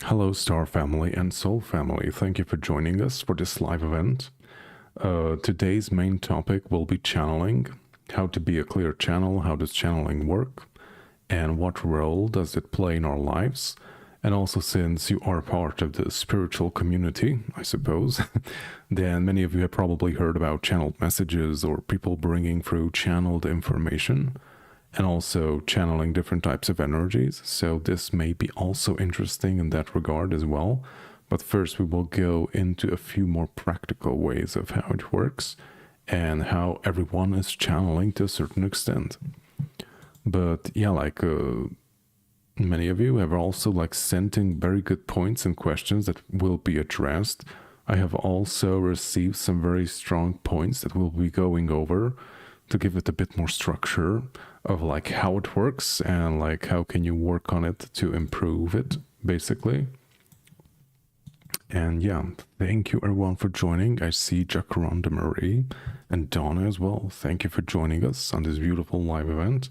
Hello, Star Family and Soul Family. Thank you for joining us for this live event. Today's main topic will be channeling, how to be a clear channel, how does channeling work, and what role does it play in our lives. And also, since you are part of the spiritual community, I suppose, then many of you have probably heard about channeled messages or people bringing through channeled information and also channeling different types of energies. So this may be also interesting in that regard as well. But first, we will go into a few more practical ways of how it works and how everyone is channeling to a certain extent. But yeah, many of you have also sent in very good points and questions that will be addressed. I have also received some very strong points that we'll be going over to give it a bit more structure of how it works and how can you work on it to improve it, basically. And yeah, thank you everyone for joining. I see Jacaranda Marie and Donna as well. Thank you for joining us on this beautiful live event.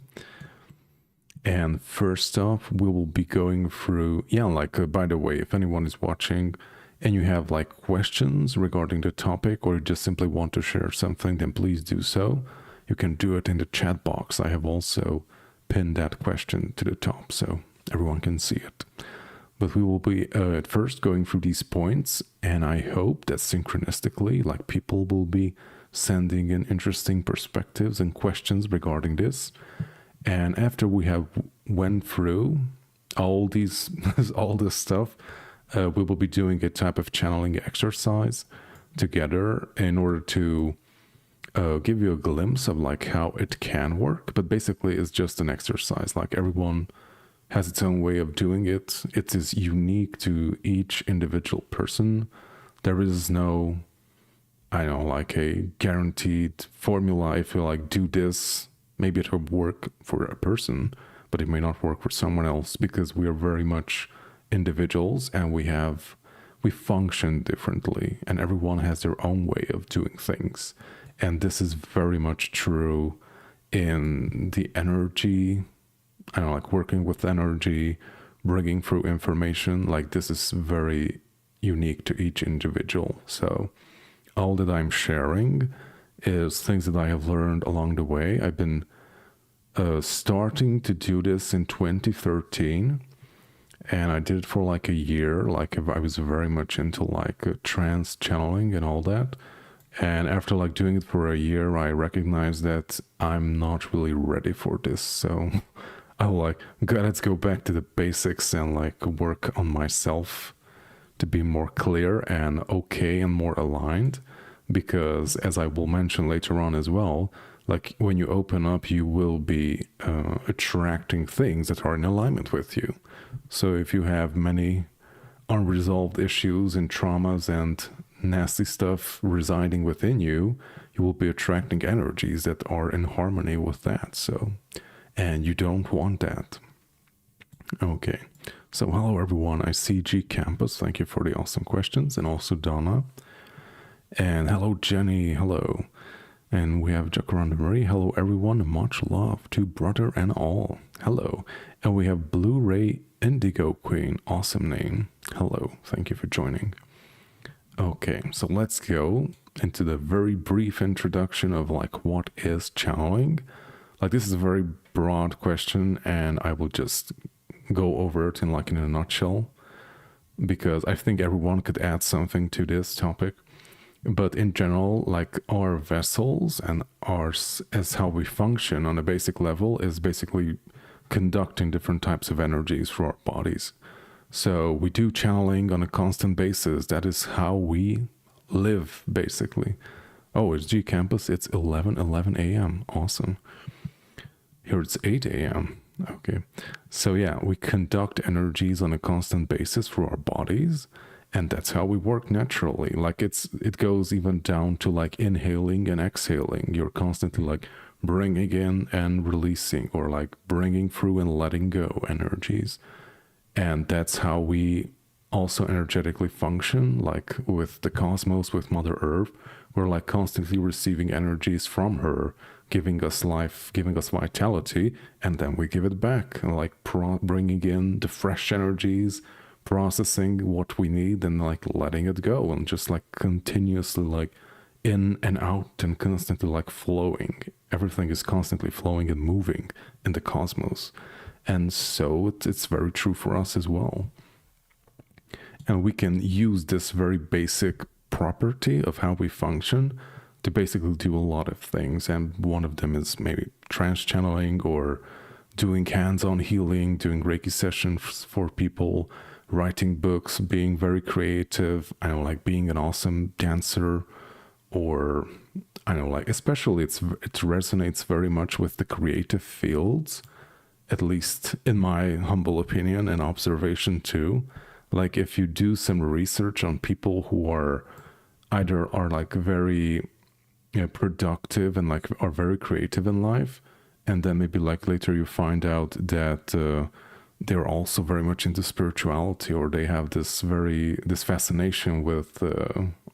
And first off, we will be going through, by the way, if anyone is watching and you have questions regarding the topic or you just simply want to share something, then please do so. You can do it in the chat box. I have also pinned that question to the top so everyone can see it. But we will be at first going through these points, and I hope that synchronistically, people will be sending in interesting perspectives and questions regarding this. And after we have went through all these, all this stuff, we will be doing a type of channeling exercise together in order to give you a glimpse of how it can work. But basically it's just an exercise. Everyone has its own way of doing it. It is unique to each individual person. There is no, a guaranteed formula. If you do this, maybe it will work for a person, but it may not work for someone else, because we are very much individuals and we function differently, and everyone has their own way of doing things. And this is very much true in the energy, working with energy, bringing through information. This is very unique to each individual. So all that I'm sharing is things that I have learned along the way. I've been starting to do this in 2013, and I did it for a year. I was very much into trance channeling and all that. And after doing it for a year, I recognized that I'm not really ready for this. So I'm let's go back to the basics and work on myself to be more clear and okay and more aligned. Because as I will mention later on as well, when you open up, you will be attracting things that are in alignment with you. So if you have many unresolved issues and traumas and nasty stuff residing within you, you will be attracting energies that are in harmony with that. So, and you don't want that. Okay. So hello everyone. I see G Campus. Thank you for the awesome questions. And also Donna. And hello Jenny. Hello. And we have Jacaranda Marie. Hello everyone. Much love to brother and all. Hello. And we have Blu-ray Indigo Queen. Awesome name. Hello. Thank you for joining. Okay, so let's go into the very brief introduction of what is channeling. This is a very broad question, and I will just go over it in in a nutshell, because I think everyone could add something to this topic. But in general, our vessels and ours as how we function on a basic level is basically conducting different types of energies through our bodies. So we do channeling on a constant basis. That is how we live, basically. Oh, it's G Campus. It's 11:11 a.m. Awesome. Here it's 8 a.m. Okay. So yeah, we conduct energies on a constant basis through our bodies, and that's how we work naturally. It goes even down to inhaling and exhaling. You're constantly bringing in and releasing, or bringing through and letting go energies. And that's how we also energetically function, with the cosmos, with Mother Earth. We're constantly receiving energies from her, giving us life, giving us vitality, and then we give it back, bringing in the fresh energies processing what we need and like letting it go, and just like continuously like in and out and constantly like flowing. Everything is constantly flowing and moving in the cosmos. And so it's very true for us as well. And we can use this very basic property of how we function to basically do a lot of things. And one of them is maybe trance channeling, or doing hands-on healing, doing Reiki sessions for people, writing books, being very creative, I don't know, like being an awesome dancer, or I don't know, like especially it resonates very much with the creative fields, at least in my humble opinion and observation too. Like if you do some research on people who are either are like very productive and like are very creative in life, and then maybe like later you find out that they're also very much into spirituality, or they have this fascination with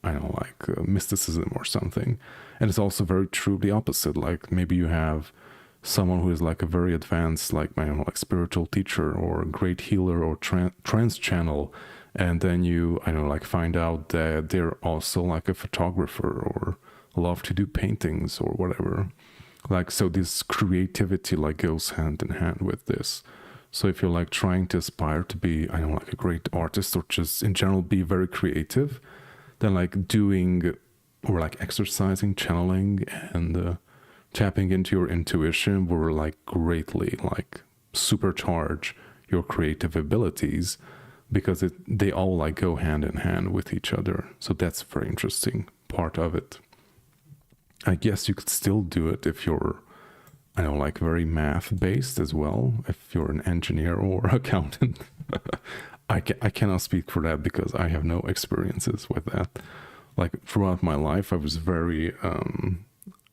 I don't know, like mysticism or something. And it's also very true the opposite. Like maybe you have someone who is like a very advanced, like, I don't know, like spiritual teacher or a great healer or trance channel, and then you, I don't know, like find out that they're also like a photographer or love to do paintings or whatever. Like, so this creativity like goes hand in hand with this. So if you're like trying to aspire to be, I don't know, like a great artist, or just in general be very creative, then like doing or like exercising, channeling, and tapping into your intuition will like greatly like supercharge your creative abilities, because they all like go hand in hand with each other. So that's a very interesting part of it. I guess you could still do it if you're, I don't know, like very math based as well. If you're an engineer or accountant, I cannot speak for that because I have no experiences with that. Like throughout my life, I was very,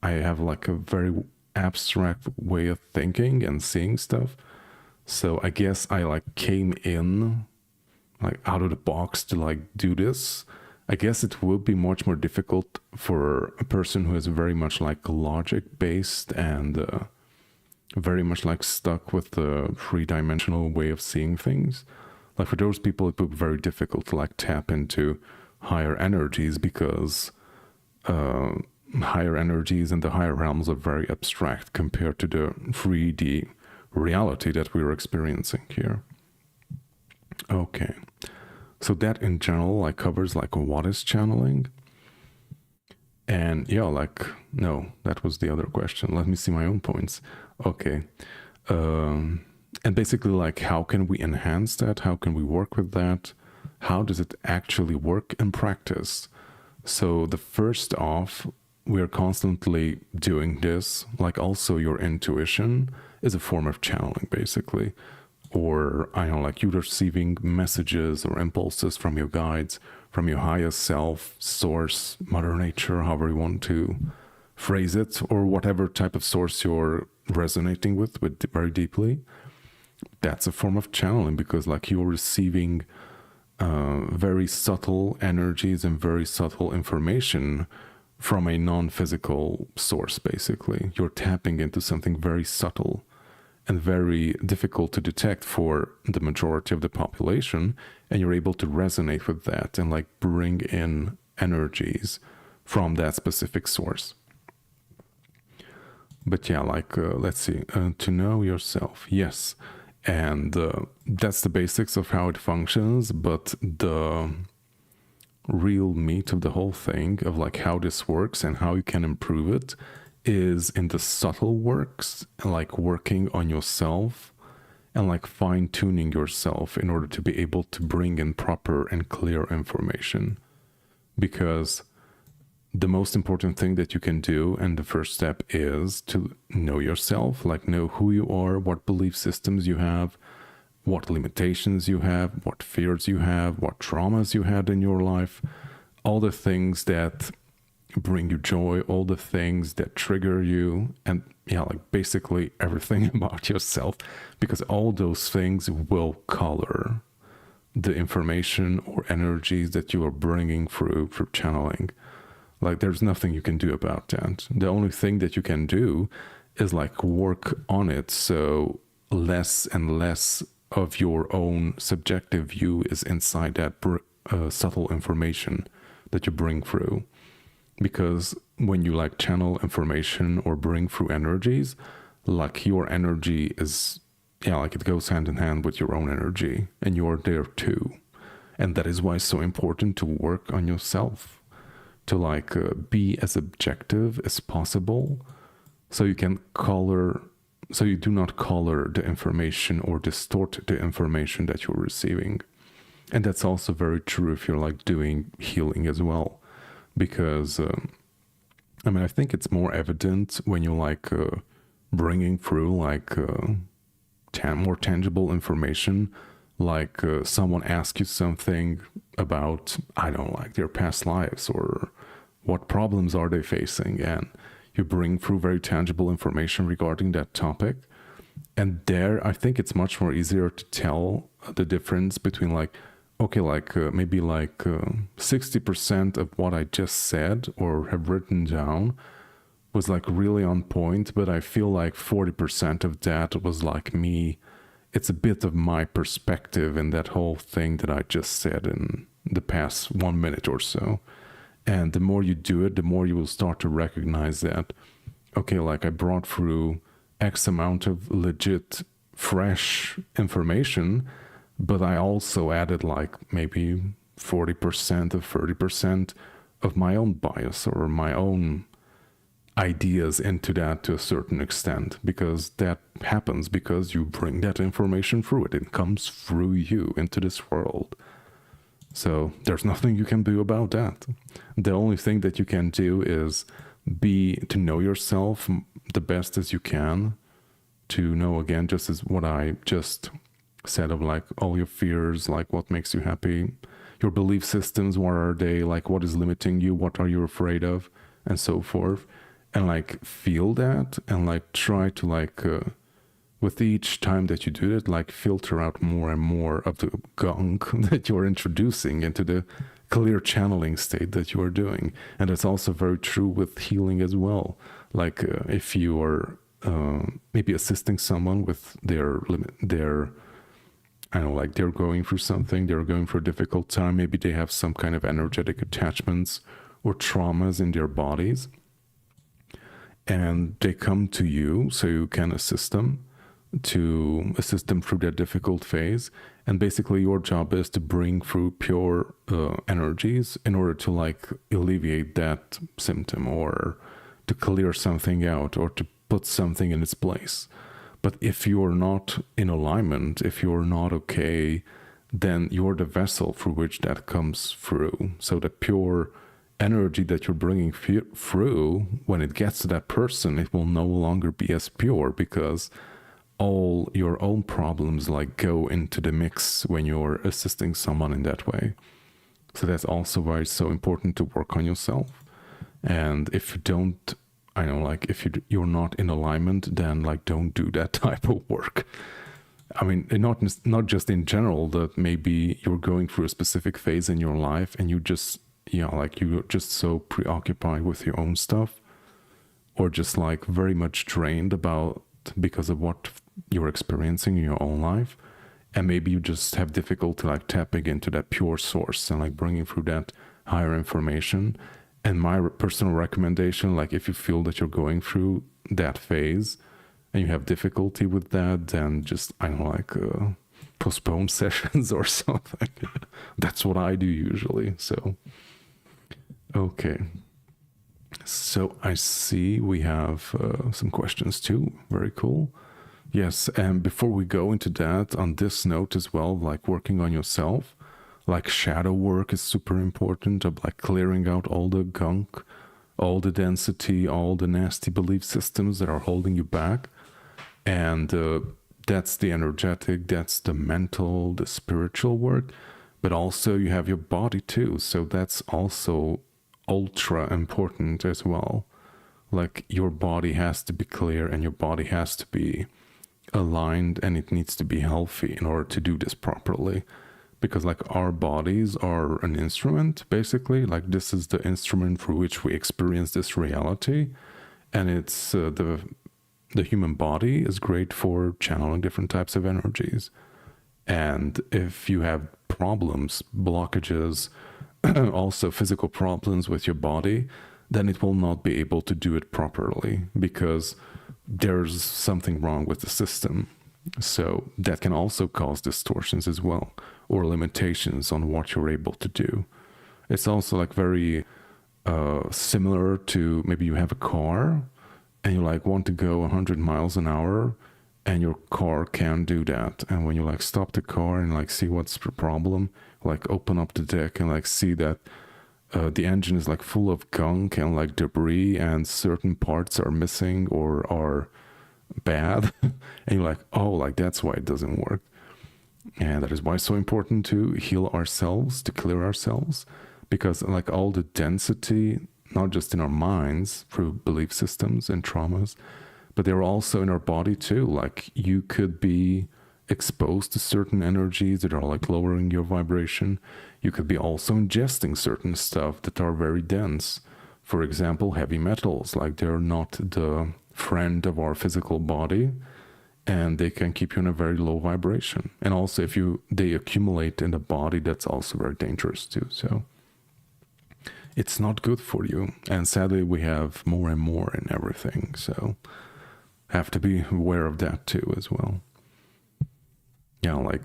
I have like a very abstract way of thinking and seeing stuff. So I guess I like came in like out of the box to like do this. I guess it would be much more difficult for a person who is very much like logic based and very much like stuck with the three-dimensional way of seeing things. Like for those people, it would be very difficult to like tap into higher energies, because higher energies and the higher realms are very abstract compared to the 3D reality that we are experiencing here. Okay. So that in general like covers like what is channeling. And yeah, like, no, that was the other question. Let me see my own points. Okay. And basically like how can we enhance that? How can we work with that? How does it actually work in practice? So the first off, we're constantly doing this. Like also your intuition is a form of channeling basically. Or I don't know, like you're receiving messages or impulses from your guides, from your highest self, source, Mother Nature, however you want to phrase it, or whatever type of source you're resonating with very deeply. That's a form of channeling, because like you're receiving very subtle energies and very subtle information from a non-physical source, basically. You're tapping into something very subtle and very difficult to detect for the majority of the population, and you're able to resonate with that and like bring in energies from that specific source. But yeah, like let's see, to know yourself, yes, and that's the basics of how it functions. But the real meat of the whole thing of like how this works and how you can improve it is in the subtle works, like working on yourself and like fine-tuning yourself in order to be able to bring in proper and clear information. Because the most important thing that you can do, and the first step, is to know yourself, like know who you are, what belief systems you have, what limitations you have, what fears you have, what traumas you had in your life, all the things that bring you joy, all the things that trigger you, and yeah, like basically everything about yourself, because all those things will color the information or energies that you are bringing through channeling. Like there's nothing you can do about that. The only thing that you can do is like work on it, so less and less of your own subjective view is inside that subtle information that you bring through. Because when you like channel information or bring through energies, like your energy is, yeah, like it goes hand in hand with your own energy, and you're there too. And that is why it's so important to work on yourself, to like be as objective as possible, so you can color, so you do not color the information or distort the information that you're receiving. And that's also very true if you're like doing healing as well, because I mean, I think it's more evident when you're like bringing through like more tangible information, like someone asks you something about, I don't know, like their past lives or what problems are they facing, and you bring through very tangible information regarding that topic. And there, I think it's much more easier to tell the difference between like, okay, like maybe like 60% of what I just said or have written down was like really on point, but I feel like 40% of that was like me. It's a bit of my perspective in that whole thing that I just said in the past 1 minute or so. And the more you do it, the more you will start to recognize that, okay, like I brought through X amount of legit, fresh information, but I also added like maybe 40% or 30% of my own bias or my own ideas into that to a certain extent, because that happens because you bring that information through it. It comes through you into this world. So there's nothing you can do about that. The only thing that you can do is to know yourself the best as you can, to know, again, just as what I just said, of like all your fears, like what makes you happy, your belief systems, what are they, like what is limiting you, what are you afraid of, and so forth. And like feel that, and like try to like with each time that you do it, like filter out more and more of the gunk that you're introducing into the clear channeling state that you are doing. And that's also very true with healing as well. Like if you are maybe assisting someone with their I don't know, like they're going through something, they're going through a difficult time, maybe they have some kind of energetic attachments or traumas in their bodies, and they come to you so you can assist them through that difficult phase. And basically your job is to bring through pure energies in order to like alleviate that symptom, or to clear something out, or to put something in its place. But if you're not in alignment, if you're not okay, then you're the vessel through which that comes through. So the pure energy that you're bringing through, when it gets to that person, it will no longer be as pure, because all your own problems like go into the mix when you're assisting someone in that way. So that's also why it's so important to work on yourself. And if you don't, I know, like if you're not in alignment, then like don't do that type of work. I mean, not just in general, that maybe you're going through a specific phase in your life and you just, like you're just so preoccupied with your own stuff, or just like very much drained because of what you're experiencing in your own life. And maybe you just have difficulty like tapping into that pure source and like bringing through that higher information. And my personal recommendation, like if you feel that you're going through that phase and you have difficulty with that, then just, I don't know, like postpone sessions or something. That's what I do usually. So, okay. So I see we have some questions too. Very cool. Yes, and before we go into that, on this note as well, like working on yourself, like shadow work is super important, of like clearing out all the gunk, all the density, all the nasty belief systems that are holding you back. And that's the energetic, that's the mental, the spiritual work. But also you have your body too. So that's also ultra important as well. Like your body has to be clear, and your body has to be aligned, and it needs to be healthy in order to do this properly. Because like our bodies are an instrument, basically. Like this is the instrument through which we experience this reality. And it's the human body is great for channeling different types of energies. And if you have problems, blockages, also physical problems with your body, then it will not be able to do it properly because there's something wrong with the system. So that can also cause distortions as well, or limitations on what you're able to do. It's also like very similar to maybe you have a car and you like want to go 100 miles an hour and your car can't do that. And when you like stop the car and like see what's the problem, like open up the deck and like see that the engine is like full of gunk and like debris and certain parts are missing or are bad. And you're like, oh, like that's why it doesn't work. And that is why it's so important to heal ourselves, to clear ourselves, because like all the density, not just in our minds through belief systems and traumas, but they're also in our body too. Like you could be exposed to certain energies that are like lowering your vibration. You could be also ingesting certain stuff that are very dense. For example, heavy metals, like they're not the friend of our physical body, and they can keep you in a very low vibration. And also if they accumulate in the body, that's also very dangerous too. So it's not good for you. And sadly, we have more and more in everything. So have to be aware of that too as well. Like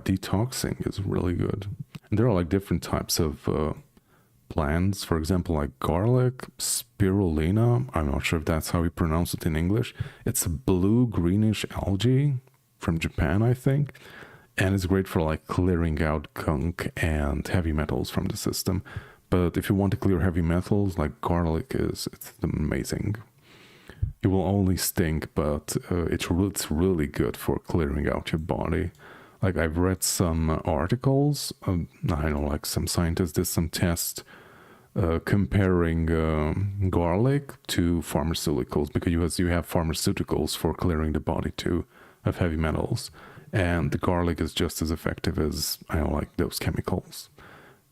detoxing is really good. And there are like different types of plants, for example, like garlic, spirulina. I'm not sure if that's how you pronounce it in English. It's a blue greenish algae from Japan, I think. And it's great for like clearing out gunk and heavy metals from the system. But if you want to clear heavy metals, like garlic it's amazing. It will only stink, but it's really good for clearing out your body. Like I've read some articles, I know like some scientists did some tests comparing garlic to pharmaceuticals, because you have pharmaceuticals for clearing the body too of heavy metals. And the garlic is just as effective as, like those chemicals.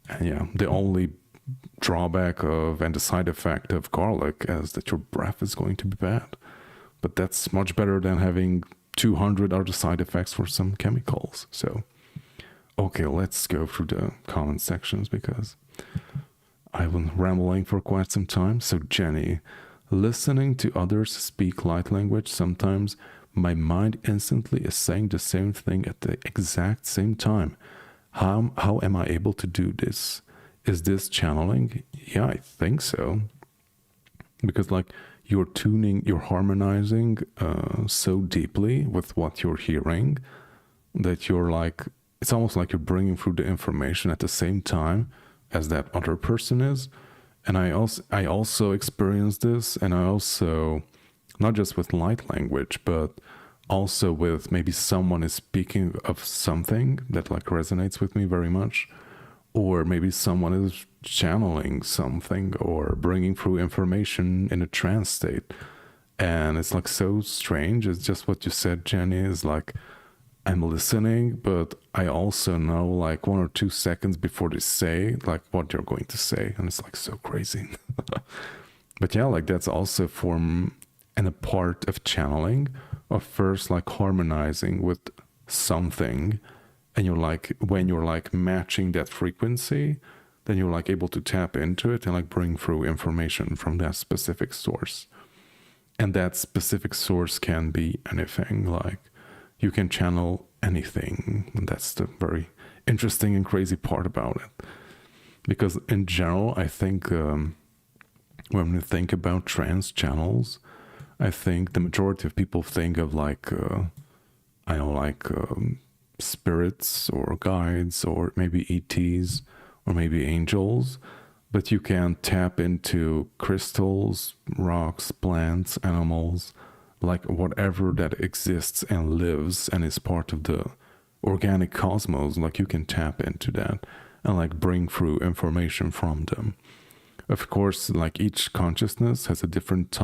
And the only drawback of and the side effect of garlic is that your breath is going to be bad. But that's much better than having 200 other side effects for some chemicals. So, okay, let's go through the comment sections because I've been rambling for quite some time. So, Jenny, listening to others speak light language, sometimes my mind instantly is saying the same thing at the exact same time. How am I able to do this? Is this channeling? Yeah, I think so. Because like you're harmonizing so deeply with what you're hearing that you're like, it's almost like you're bringing through the information at the same time as that other person is. And I also experienced this, and I also, not just with light language, but also with maybe someone is speaking of something that like resonates with me very much, or maybe someone is channeling something or bringing through information in a trance state. And it's like so strange. It's just what you said, Jenny, is like, I'm listening, but I also know like 1 or 2 seconds before they say like what they're going to say. And it's like so crazy. But yeah, like that's also a form and a part of channeling, of first like harmonizing with something. And you're like, when you're like matching that frequency, then you're like able to tap into it and like bring through information from that specific source. And that specific source can be anything. Like you can channel anything. And that's the very interesting and crazy part about it. Because in general, I think when we think about trance channels, I think the majority of people think of like, spirits or guides or maybe ETs or maybe angels, but you can tap into crystals, rocks, plants, animals, like whatever that exists and lives and is part of the organic cosmos. Like you can tap into that and like bring through information from them. Of course, like each consciousness has a different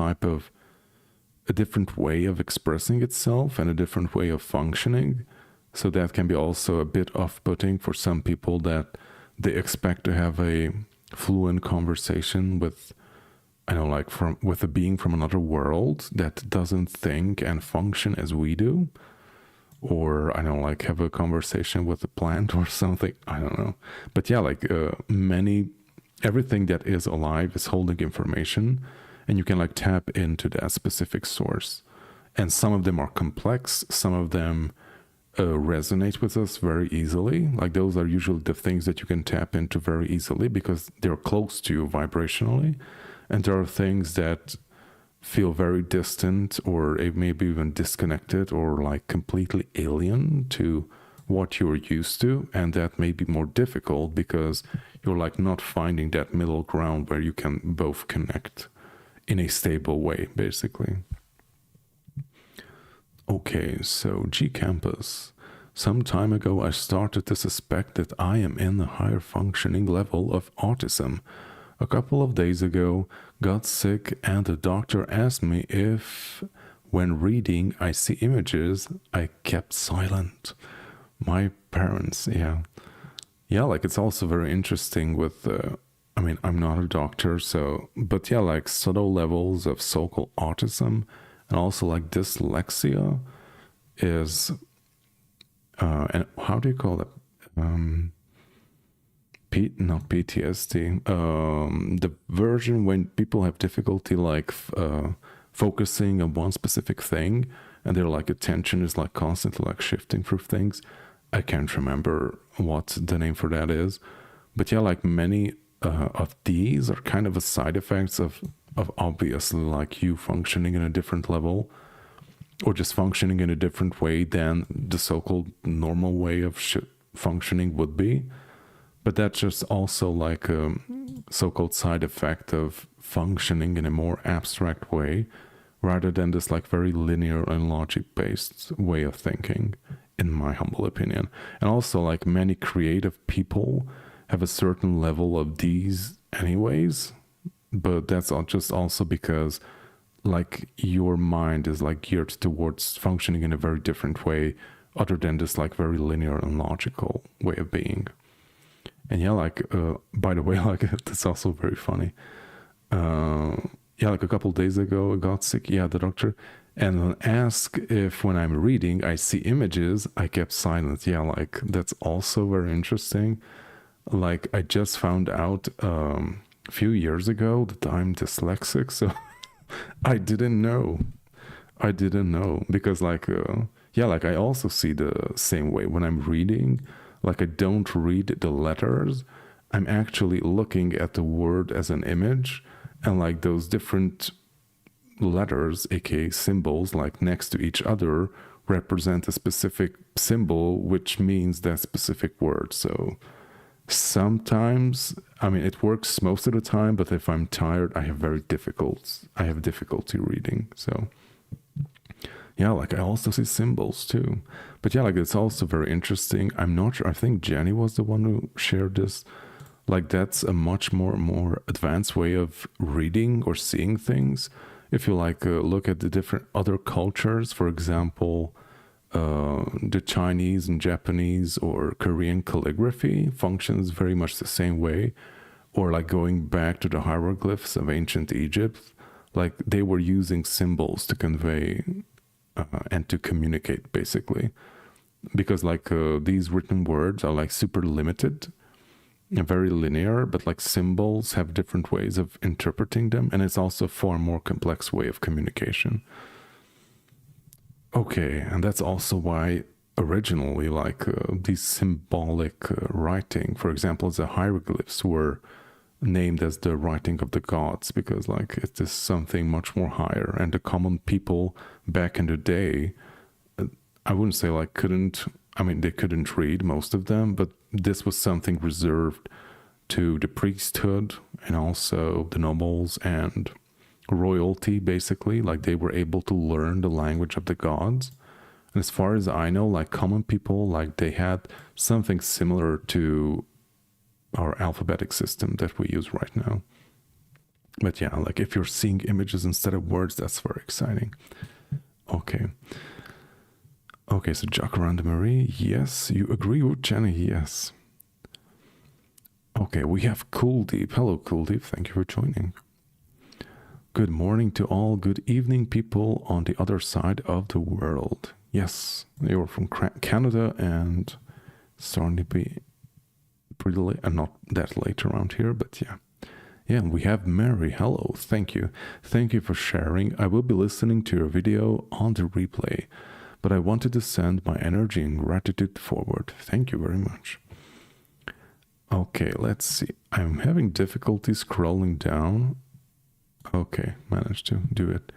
way of expressing itself and a different way of functioning. So that can be also a bit off-putting for some people, that they expect to have a fluent conversation with, with a being from another world that doesn't think and function as we do. or I don't know, like have a conversation with a plant or something. I don't know. But yeah, like everything that is alive is holding information, and you can like tap into that specific source. And some of them are complex, some of them resonate with us very easily. Like those are usually the things that you can tap into very easily because they're close to you vibrationally. And there are things that feel very distant or maybe even disconnected or like completely alien to what you're used to, and that may be more difficult because you're like not finding that middle ground where you can both connect in a stable way, basically. Okay, so G Campus. Some time ago I started to suspect that I am in the higher functioning level of autism. A couple of days ago, got sick, and the doctor asked me if, when reading, I see images. I kept silent. My parents, yeah. Yeah, like it's also very interesting with, I mean, I'm not a doctor, so, but yeah, like subtle levels of so called autism and also like dyslexia is, and how do you call it? Not PTSD, the version when people have difficulty like focusing on one specific thing, and their like attention is like constantly like shifting through things. I can't remember what the name for that is, but yeah, like many of these are kind of a side effects of obviously like you functioning in a different level, or just functioning in a different way than the so-called normal way of functioning would be. But that's just also like a so-called side effect of functioning in a more abstract way rather than this like very linear and logic-based way of thinking, in my humble opinion. And also like many creative people have a certain level of these anyways, but that's just also because like your mind is like geared towards functioning in a very different way other than this like very linear and logical way of being. And yeah, like, by the way, like, that's also very funny. Yeah, like a couple days ago, I got sick. Yeah, the doctor. And then asked if when I'm reading, I see images, I kept silent. Yeah, like, that's also very interesting. Like, I just found out a few years ago that I'm dyslexic. So I didn't know. I didn't know. Because, like, yeah, like, I also see the same way when I'm reading. Like I don't read the letters, I'm actually looking at the word as an image, and like those different letters, aka symbols, like next to each other represent a specific symbol, which means that specific word. So sometimes, I mean, it works most of the time, but if I'm tired, I have difficulty reading. So yeah, like I also see symbols too. But yeah, like it's also very interesting. I'm not sure. I think Jenny was the one who shared this. Like that's a much more advanced way of reading or seeing things. If you like look at the different other cultures, for example, the Chinese and Japanese or Korean calligraphy functions very much the same way. Or like going back to the hieroglyphs of ancient Egypt, like they were using symbols to convey and to communicate basically, because like these written words are like super limited and very linear, but like symbols have different ways of interpreting them, and it's also a far more complex way of communication. Okay, and that's also why originally like these symbolic writing, for example, the hieroglyphs were named as the writing of the gods, because like it is something much more higher, and the common people back in the day, I wouldn't say like they couldn't read, most of them, but this was something reserved to the priesthood and also the nobles and royalty, basically. Like they were able to learn the language of the gods. And as far as I know, like common people, like they had something similar to our alphabetic system that we use right now. But yeah, like if you're seeing images instead of words, that's very exciting. Okay, so Jacaranda Marie, yes. You agree with Jenny? Yes. Okay, we have Cool Deep. Hello, Cool Deep. Thank you for joining. Good morning to all. Good evening, people on the other side of the world. Yes, you're from Canada and starting to be pretty late, and not that late around here, but yeah. Yeah, and we have Mary. Hello, thank you. Thank you for sharing. I will be listening to your video on the replay, but I wanted to send my energy and gratitude forward. Thank you very much. Okay, let's see. I'm having difficulty scrolling down. Okay, managed to do it.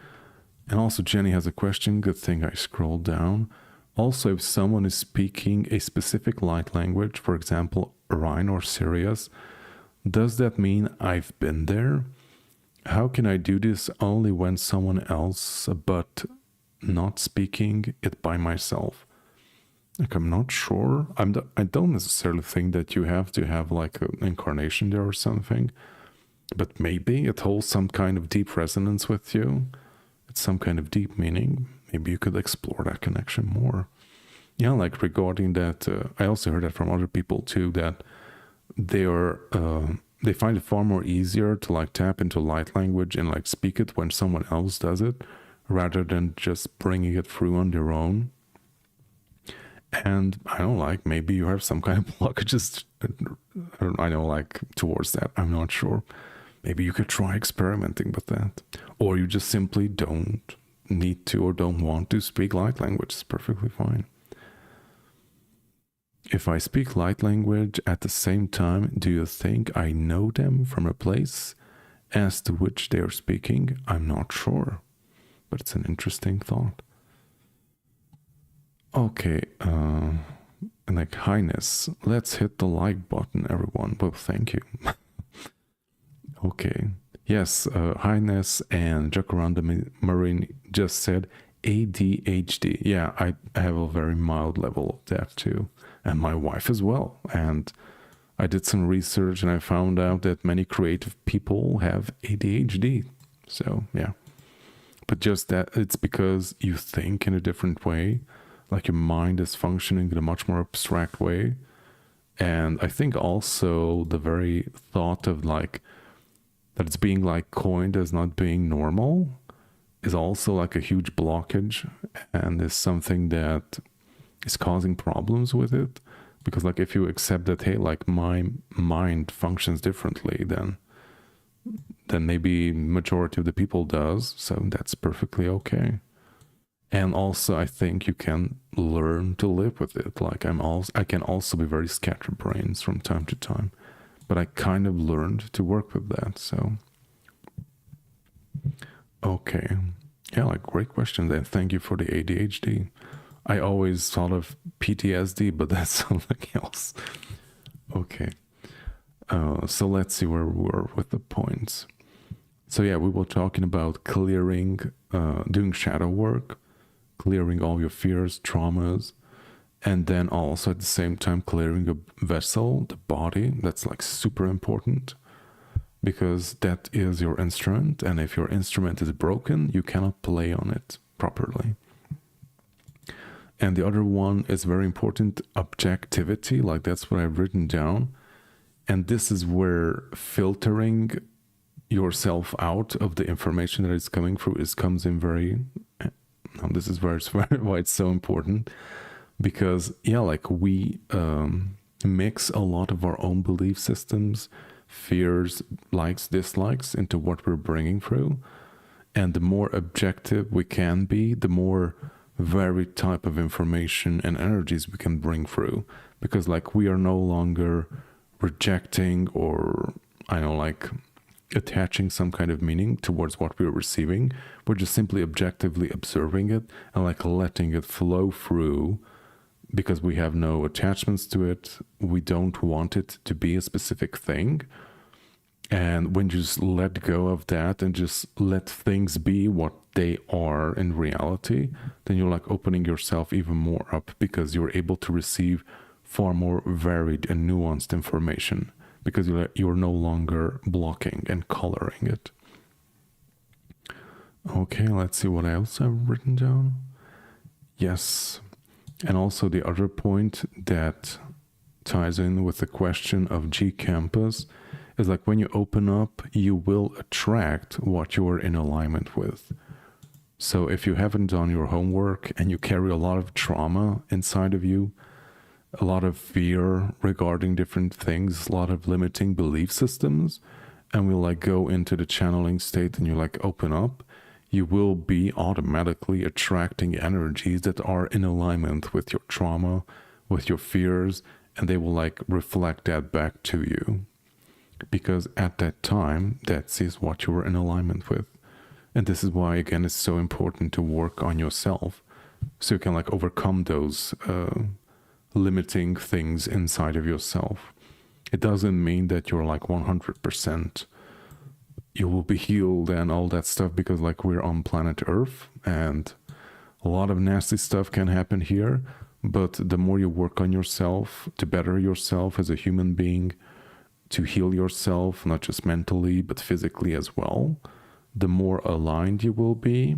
And also Jenny has a question. Good thing I scrolled down. Also, if someone is speaking a specific light language, for example, Orion or Sirius, does that mean I've been there? How can I do this only when someone else, but not speaking it by myself? Like, I'm not sure. I don't necessarily think that you have to have like an incarnation there or something, but maybe it holds some kind of deep resonance with you. It's some kind of deep meaning. Maybe you could explore that connection more. Yeah, like regarding that, I also heard that from other people too, that they find it far more easier to like tap into light language and like speak it when someone else does it, rather than just bringing it through on their own. And I don't like, maybe you have some kind of blockages, I know, like towards that. I'm not sure. Maybe you could try experimenting with that. Or you just simply don't need to or don't want to speak light language. It's perfectly fine. If I speak light language at the same time, do you think I know them from a place as to which they are speaking? I'm not sure, but it's an interesting thought. Okay, like Highness, let's hit the like button, everyone. Well, thank you. Okay, yes, Highness and Jacaranda Marine just said ADHD. Yeah, I have a very mild level of that too, and my wife as well. And I did some research and I found out that many creative people have ADHD. So yeah, but just that it's because you think in a different way. Like your mind is functioning in a much more abstract way. And I think also the very thought of like that it's being like coined as not being normal is also like a huge blockage, and is something that is causing problems with it. Because like if you accept that, hey, like my mind functions differently, then maybe majority of the people does, so that's perfectly okay. And also, I think you can learn to live with it. Like I can also be very scatterbrained from time to time, but I kind of learned to work with that. So, okay, yeah, like great question. And thank you for the ADHD. I always thought of PTSD, but that's something else. Okay, so let's see where we were with the points. So yeah, we were talking about clearing, doing shadow work, clearing all your fears, traumas, and then also at the same time clearing a vessel, the body. That's like super important, because that is your instrument, and if your instrument is broken, you cannot play on it properly. And the other one is very important, objectivity. Like that's what I've written down, and this is where filtering yourself out of the information that is coming through comes in very. This is why it's so important, because yeah, like we mix a lot of our own belief systems, fears, likes, dislikes into what we're bringing through, and the more objective we can be, the more varied type of information and energies we can bring through, because like we are no longer rejecting or like attaching some kind of meaning towards what we're receiving. We're just simply objectively observing it and like letting it flow through, because we have no attachments to it. We don't want it to be a specific thing. And when you just let go of that and just let things be what they are in reality, then you're like opening yourself even more up, because you're able to receive far more varied and nuanced information, because you're no longer blocking and coloring it. Okay, let's see what else I've written down. Yes, and also the other point that ties in with the question of G Campus is like when you open up, you will attract what you are in alignment with. So if you haven't done your homework and you carry a lot of trauma inside of you, a lot of fear regarding different things, a lot of limiting belief systems, and we like go into the channeling state and you like open up, you will be automatically attracting energies that are in alignment with your trauma, with your fears, and they will like reflect that back to you. Because at that time, that is what you were in alignment with. And this is why, again, it's so important to work on yourself so you can like overcome those limiting things inside of yourself. It doesn't mean that you're like 100%, you will be healed and all that stuff, because like we're on planet Earth and a lot of nasty stuff can happen here. But the more you work on yourself, to better yourself as a human being, to heal yourself, not just mentally, but physically as well, the more aligned you will be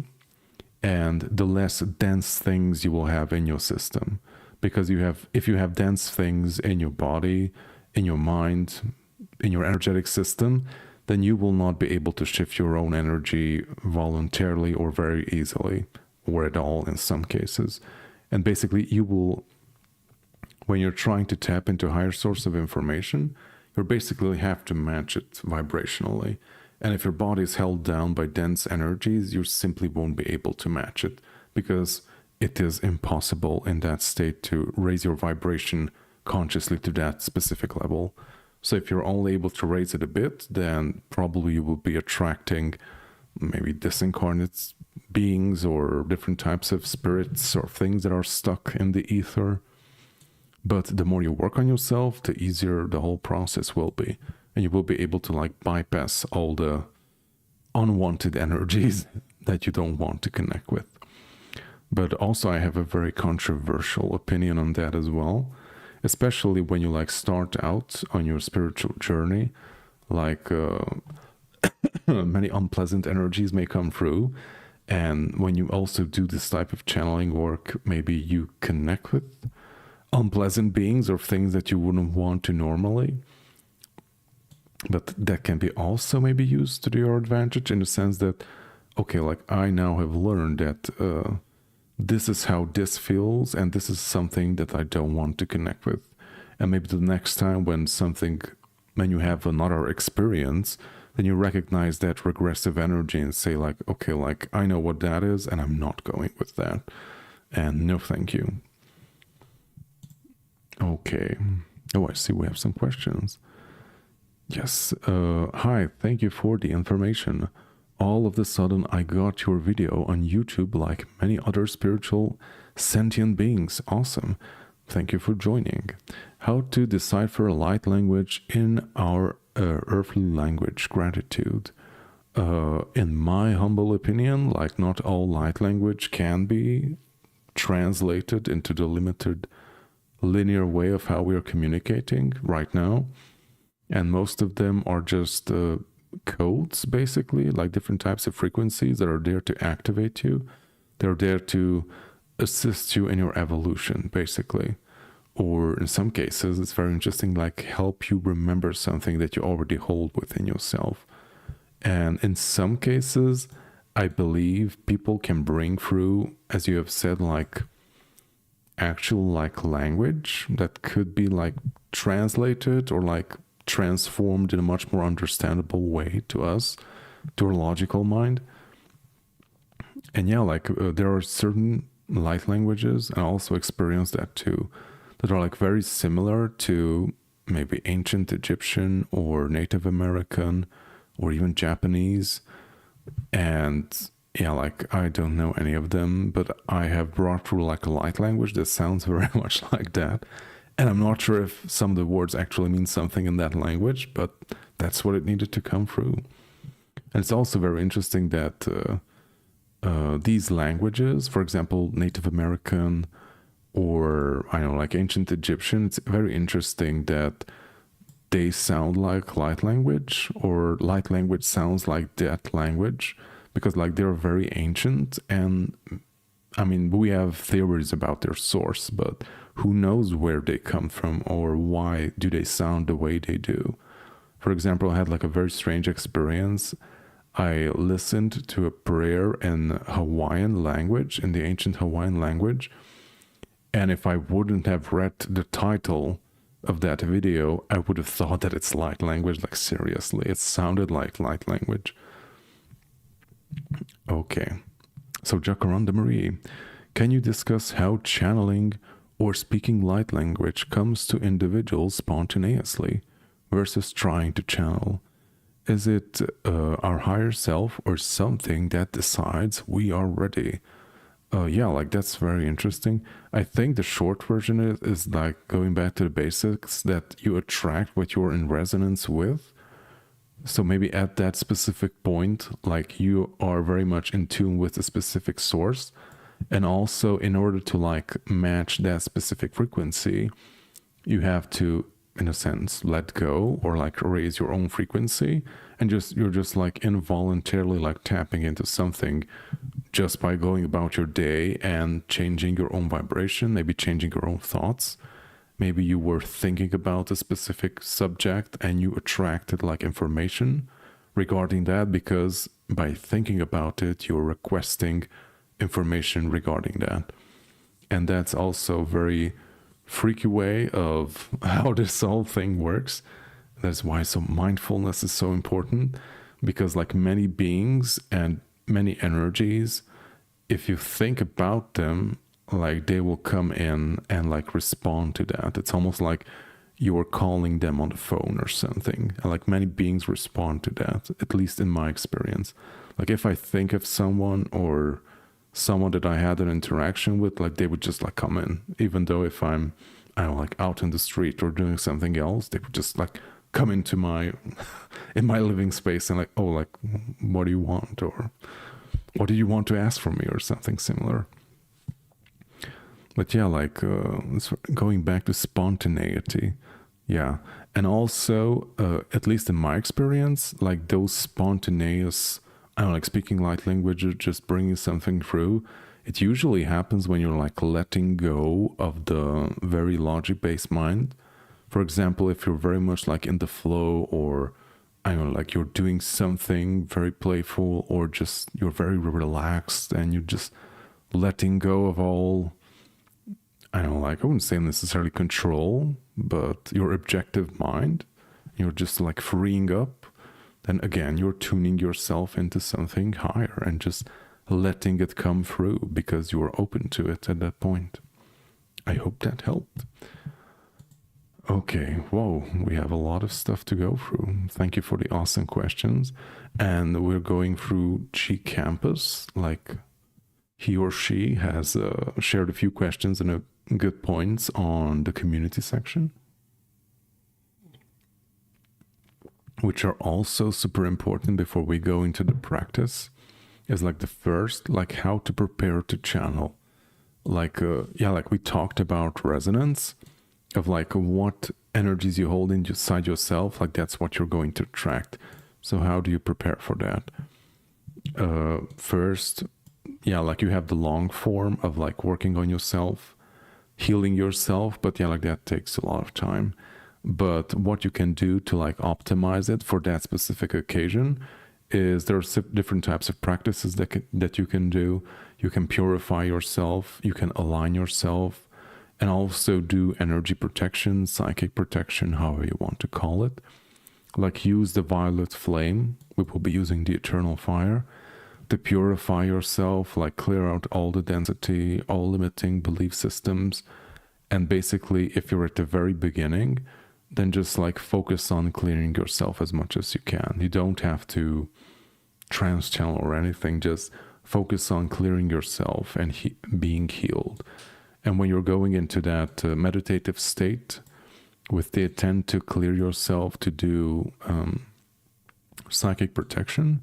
and the less dense things you will have in your system. Because if you have dense things in your body, in your mind, in your energetic system, then you will not be able to shift your own energy voluntarily or very easily, or at all in some cases. And basically you will, when you're trying to tap into a higher source of information, you basically have to match it vibrationally. And if your body is held down by dense energies, you simply won't be able to match it, because it is impossible in that state to raise your vibration consciously to that specific level. So if you're only able to raise it a bit, then probably you will be attracting maybe disincarnate beings or different types of spirits or things that are stuck in the ether. But the more you work on yourself, the easier the whole process will be. And you will be able to like bypass all the unwanted energies that you don't want to connect with. But also I have a very controversial opinion on that as well, especially when you like start out on your spiritual journey, like many unpleasant energies may come through. And when you also do this type of channeling work, maybe you connect with unpleasant beings or things that you wouldn't want to normally. But that can be also maybe used to your advantage, in the sense that, okay, like I now have learned that this is how this feels, and this is something that I don't want to connect with. And maybe the next time when you have another experience, then you recognize that regressive energy and say like, okay, like I know what that is and I'm not going with that. And no, thank you. Okay. Oh, I see we have some questions. Yes. Hi, thank you for the information. All of a sudden I got your video on YouTube like many other spiritual sentient beings. Awesome. Thank you for joining. How to decipher light language in our earthly language, gratitude. In my humble opinion, like not all light language can be translated into the limited linear way of how we are communicating right now. And most of them are just codes, basically, like different types of frequencies that are there to activate you. They're there to assist you in your evolution, basically. Or in some cases, it's very interesting, like help you remember something that you already hold within yourself. And in some cases, I believe people can bring through, as you have said, like actual like language that could be like translated or like transformed in a much more understandable way to us, to our logical mind. And yeah, like there are certain light languages, and I also experienced that too, that are like very similar to maybe ancient Egyptian or Native American or even Japanese. And yeah, like I don't know any of them, but I have brought through like a light language that sounds very much like that. And I'm not sure if some of the words actually mean something in that language, but that's what it needed to come through. And it's also very interesting that these languages, for example, Native American or I don't know, like ancient Egyptian, it's very interesting that they sound like light language, or light language sounds like that language, because like they're very ancient. And I mean, we have theories about their source, but who knows where they come from or why do they sound the way they do. For example, I had like a very strange experience. I listened to a prayer in Hawaiian language, in the ancient Hawaiian language. And if I wouldn't have read the title of that video, I would have thought that it's light language. Like, seriously, it sounded like light language. Okay. So, Jacaranda Marie, can you discuss how channeling or speaking light language comes to individuals spontaneously versus trying to channel? Is it our higher self or something that decides we are ready? Yeah, like that's very interesting. I think the short version is like going back to the basics, that you attract what you're in resonance with. So maybe at that specific point, like you are very much in tune with a specific source. And also in order to like match that specific frequency, you have to, in a sense, let go or like raise your own frequency, and you're just like involuntarily like tapping into something just by going about your day and changing your own vibration, maybe changing your own thoughts. Maybe you were thinking about a specific subject and you attracted like information regarding that, because by thinking about it, you're requesting information regarding that. And that's also a very freaky way of how this whole thing works. That's why mindfulness is so important, because like many beings and many energies, if you think about them, like they will come in and like respond to that. It's almost like you're calling them on the phone or something. And like many beings respond to that, at least in my experience. Like if I think of someone or someone that I had an interaction with, like they would just like come in, even though if I'm, I don't know, like out in the street or doing something else, they would just like come into my in my living space and like, oh, like what do you want, or what do you want to ask from me, or something similar. But yeah, like going back to spontaneity, yeah. And also at least in my experience, like those spontaneous, I don't know, like speaking light language or just bringing something through, it usually happens when you're like letting go of the very logic-based mind. For example, if you're very much like in the flow, or I don't know, like you're doing something very playful, or just you're very relaxed and you're just letting go of all, I don't know, like I wouldn't say necessarily control, but your objective mind, you're just like freeing up, then again, you're tuning yourself into something higher and just letting it come through because you are open to it at that point. I hope that helped. Okay, whoa, we have a lot of stuff to go through. Thank you for the awesome questions. And we're going through G Campus, like he or she has shared a few questions and good points on the community section, which are also super important before we go into the practice. Is like the first, like how to prepare to channel. Like, yeah, like we talked about resonance, of like what energies you hold inside yourself, like that's what you're going to attract. So how do you prepare for that? First, yeah, like you have the long form of like working on yourself, healing yourself, but yeah, like that takes a lot of time. But what you can do to like optimize it for that specific occasion is there are different types of practices that you can do. You can purify yourself, you can align yourself, and also do energy protection, psychic protection, however you want to call it. Like use the violet flame, we will be using the eternal fire, to purify yourself, like clear out all the density, all limiting belief systems. And basically, if you're at the very beginning, then just like focus on clearing yourself as much as you can. You don't have to trans channel or anything, just focus on clearing yourself and being healed. And when you're going into that meditative state with the intent to clear yourself, to do psychic protection,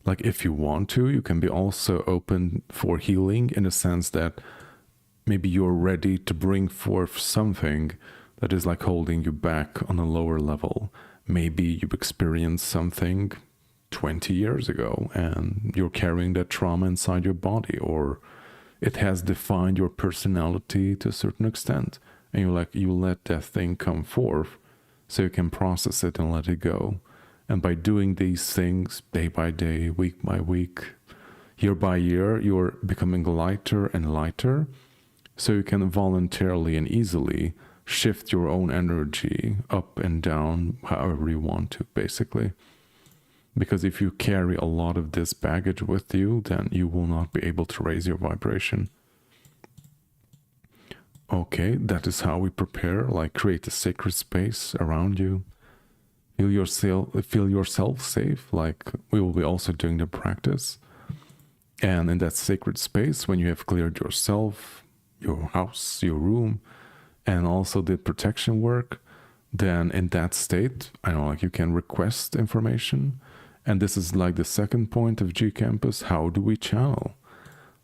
like if you want to, you can be also open for healing in the sense that maybe you're ready to bring forth something that is like holding you back on a lower level. Maybe you've experienced something 20 years ago and you're carrying that trauma inside your body, or it has defined your personality to a certain extent, and you let that thing come forth so you can process it and let it go. And by doing these things day by day, week by week, year by year, you're becoming lighter and lighter. So you can voluntarily and easily shift your own energy up and down however you want to, basically. Because if you carry a lot of this baggage with you, then you will not be able to raise your vibration. Okay, that is how we prepare, like create a sacred space around you. Feel yourself safe, like we will be also doing the practice. And in that sacred space, when you have cleared yourself, your house, your room, and also did protection work, then in that state, I know, like you can request information. And this is like the second point of G Campus. How do we channel?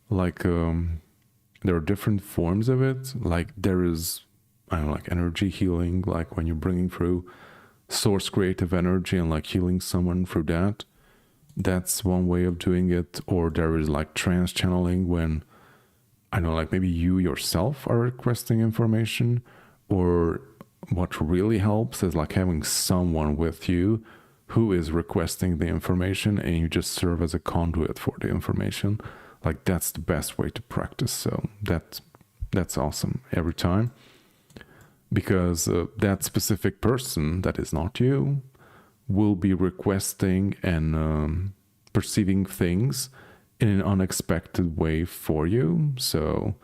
Like, there are different forms of it. Like there is, I don't know, like energy healing, like when you're bringing through source creative energy and like healing someone through that. That's one way of doing it. Or there is like trance channeling when, I don't know, like maybe you yourself are requesting information. Or what really helps is like having someone with you who is requesting the information and you just serve as a conduit for the information. Like that's the best way to practice. So that's awesome every time, because that specific person that is not you will be requesting and perceiving things in an unexpected way for you. So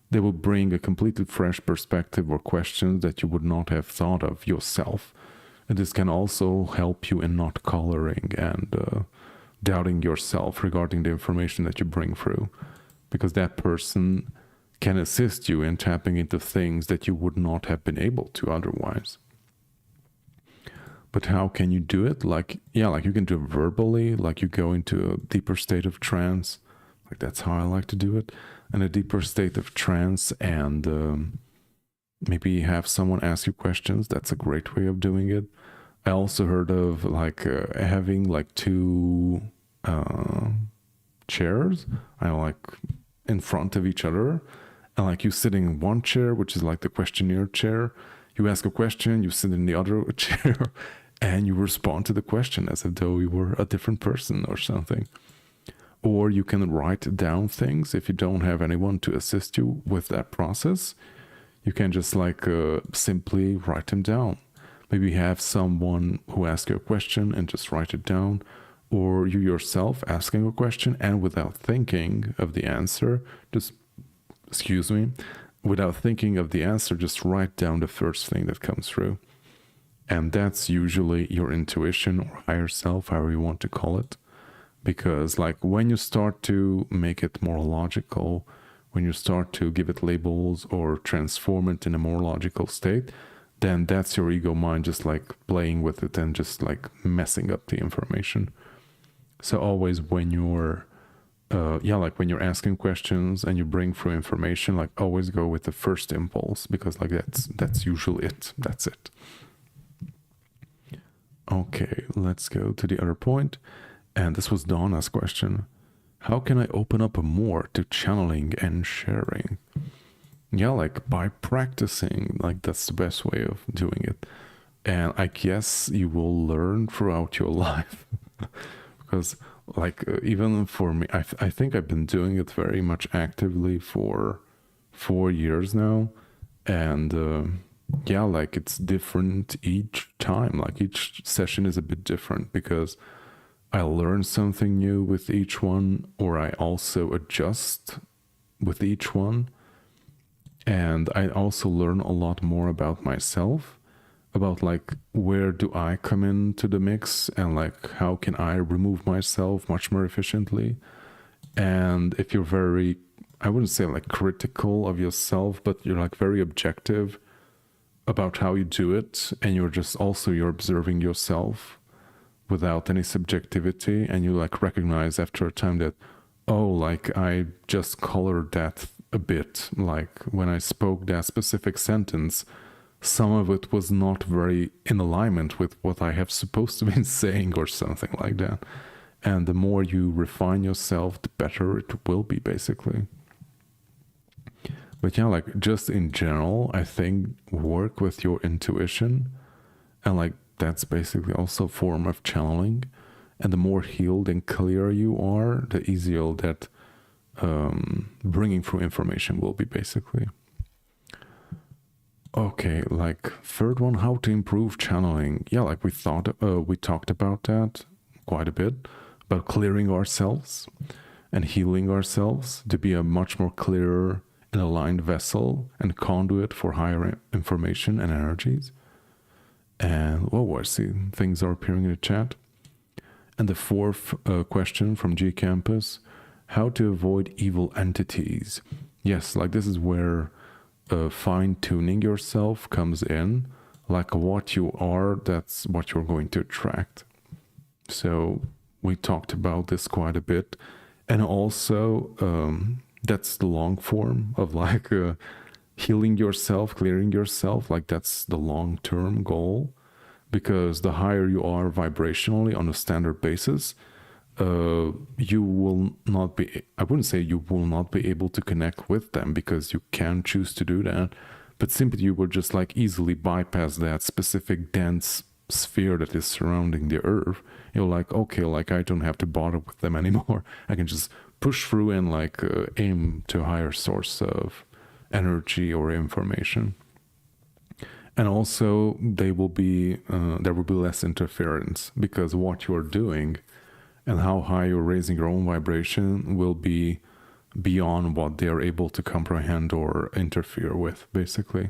they will bring a completely fresh perspective or questions that you would not have thought of yourself. And this can also help you in not coloring and doubting yourself regarding the information that you bring through, because that person can assist you in tapping into things that you would not have been able to otherwise. But how can you do it? Like, yeah, like you can do it verbally, like you go into a deeper state of trance. Like that's how I like to do it. In a deeper state of trance, and maybe have someone ask you questions. That's a great way of doing it. I also heard of like having like two chairs, I like in front of each other, and like you sitting in one chair, which is like the questionnaire chair. You ask a question, you sit in the other chair, and you respond to the question as if though you were a different person or something. Or you can write down things if you don't have anyone to assist you with that process. You can just like simply write them down. Maybe have someone who asks you a question and just write it down, or you yourself asking a question and without thinking of the answer, just, without thinking of the answer, just write down the first thing that comes through. And that's usually your intuition or higher self, however you want to call it. Because like when you start to make it more logical, when you start to give it labels or transform it in a more logical state, then that's your ego mind just like playing with it and just like messing up the information. So always when you're, like when you're asking questions and you bring through information, like always go with the first impulse, because like that's usually it. That's it. Okay, let's go to the other point. And this was Donna's question. How can I open up more to channeling and sharing? Yeah, like by practicing, like that's the best way of doing it. And I guess you will learn throughout your life. Because like even for me, I think I've been doing it very much actively for 4 years now. And yeah, like it's different each time. Like each session is a bit different because I learn something new with each one, or I also adjust with each one. And I also learn a lot more about myself, about like where do I come into the mix, and like how can I remove myself much more efficiently. And if you're very, I wouldn't say like critical of yourself, but you're like very objective about how you do it, and you're observing yourself without any subjectivity, and you like recognize after a time that, oh, like I just colored that a bit, like when I spoke that specific sentence, some of it was not very in alignment with what I have supposed to be saying or something like that. And the more you refine yourself, the better it will be, basically. But yeah, like just in general, I think work with your intuition and like that's basically also a form of channeling. And the more healed and clear you are, the easier that bringing through information will be, basically. Okay, like third one, how to improve channeling. Yeah, like we talked about that quite a bit, about clearing ourselves and healing ourselves to be a much more clearer and aligned vessel and conduit for higher information and energies. And whoa, I see things are appearing in the chat. And the fourth question from G Campus, how to avoid evil entities. Yes, like this is where fine-tuning yourself comes in. Like what you are, that's what you're going to attract. So we talked about this quite a bit. And also, that's the long form of like healing yourself, clearing yourself. Like that's the long-term goal. Because the higher you are vibrationally on a standard basis, you will not be, I wouldn't say you will not be able to connect with them, because you can choose to do that, but simply you will just like easily bypass that specific dense sphere that is surrounding the earth. You're like, okay, like I don't have to bother with them anymore. I can just push through and like aim to a higher source of energy or information. And also there will be less interference, because what you're doing and how high you're raising your own vibration will be beyond what they're able to comprehend or interfere with, basically.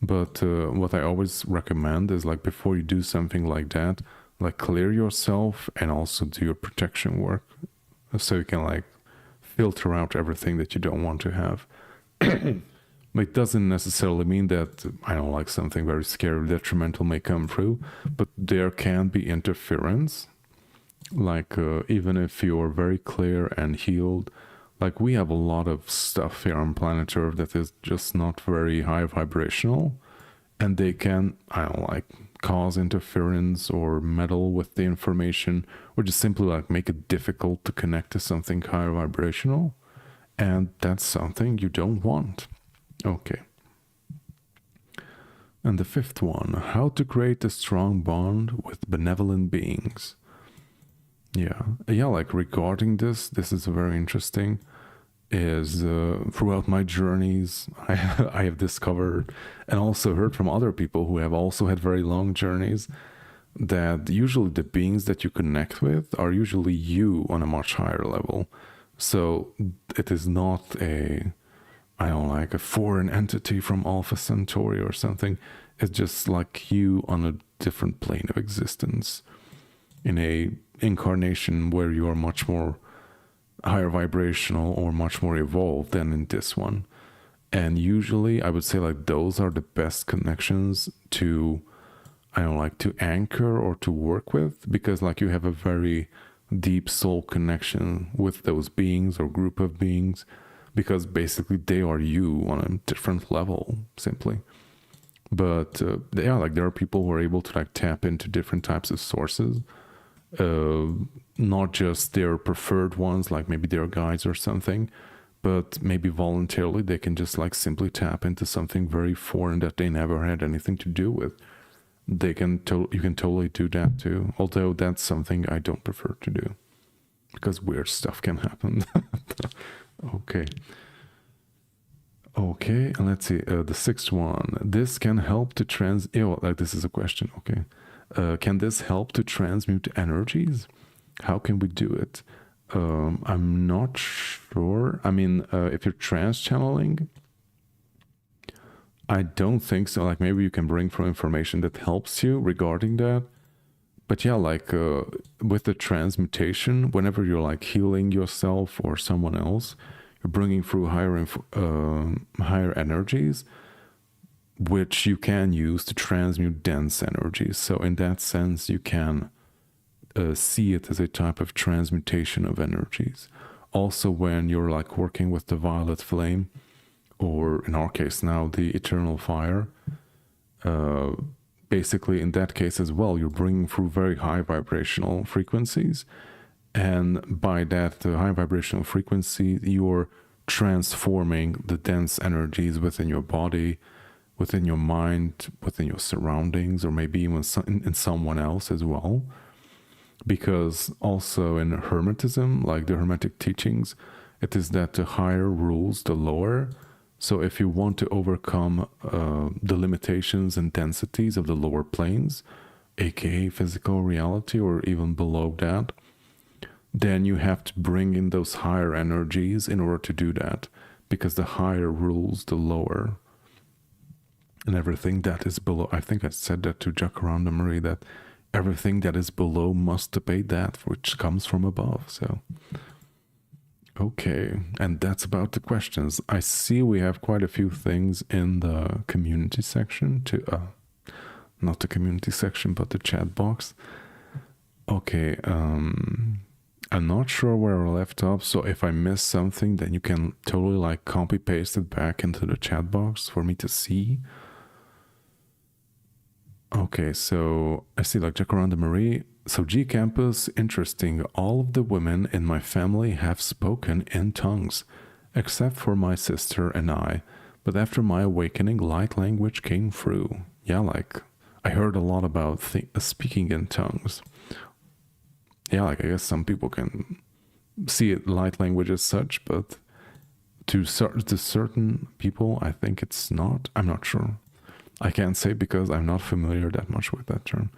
But what I always recommend is, like, before you do something like that, like clear yourself and also do your protection work, so you can like filter out everything that you don't want to have. It doesn't necessarily mean that, I don't like, something very scary, detrimental may come through, but there can be interference. Like, even if you're very clear and healed, like we have a lot of stuff here on planet Earth that is just not very high vibrational, and they can, I don't like, cause interference or meddle with the information, or just simply like make it difficult to connect to something higher vibrational, and that's something you don't want. Okay. And the fifth one, how to create a strong bond with benevolent beings. Yeah, like regarding this is very interesting, is throughout my journeys, I have discovered and also heard from other people who have also had very long journeys, that usually the beings that you connect with are usually you on a much higher level. So it is not a, I don't like, a foreign entity from Alpha Centauri or something. It's just like you on a different plane of existence, in a incarnation where you are much more higher vibrational or much more evolved than in this one. And usually I would say like those are the best connections to, I don't like, to anchor or to work with, because like you have a very deep soul connection with those beings or group of beings, because basically they are you on a different level, simply. But yeah, like there are people who are able to like tap into different types of sources, not just their preferred ones, like maybe their guides or something, but maybe voluntarily they can just like simply tap into something very foreign that they never had anything to do with. They can you can totally do that too, although that's something I don't prefer to do, because weird stuff can happen. Okay, and let's see, the sixth one, this can help to like this is a question. Okay, can this help to transmute energies? How can we do it? I'm not sure. I mean, if you're trans channeling, I don't think so. Like maybe you can bring through information that helps you regarding that. But yeah, like with the transmutation, whenever you're like healing yourself or someone else, you're bringing through higher energies, which you can use to transmute dense energies. So in that sense, you can see it as a type of transmutation of energies. Also, when you're like working with the violet flame, or in our case now the eternal fire, basically in that case as well, you're bringing through very high vibrational frequencies, and by that high vibrational frequency, you're transforming the dense energies within your body within your mind, within your surroundings, or maybe even in someone else as well. Because also in Hermetism, like the Hermetic teachings, it is that the higher rules the lower. So if you want to overcome the limitations and densities of the lower planes, aka physical reality, or even below that, then you have to bring in those higher energies in order to do that, because the higher rules the lower. And everything that is below, I think I said that to Jacaranda Marie, that everything that is below must obey that which comes from above. So, okay, and that's about the questions. I see we have quite a few things in the community section to, not the community section, but the chat box. Okay, I'm not sure where I left off, so if I miss something, then you can totally like copy paste it back into the chat box for me to see. Okay, so I see like Jacaranda Marie. So G Campus, interesting. All of the women in my family have spoken in tongues, except for my sister and I. But after my awakening, light language came through. Yeah, like I heard a lot about speaking in tongues. Yeah, like I guess some people can see it light language as such, but to certain people, I think it's not. I'm not sure. I can't say because I'm not familiar that much with that term.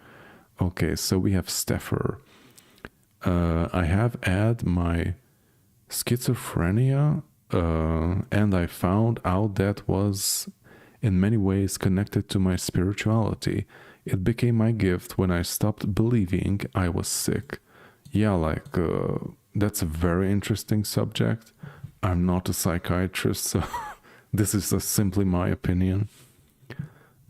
Okay, so we have Steffer. I have had my schizophrenia, and I found out that was in many ways connected to my spirituality. It became my gift when I stopped believing I was sick. Yeah, like that's a very interesting subject. I'm not a psychiatrist, so this is simply my opinion.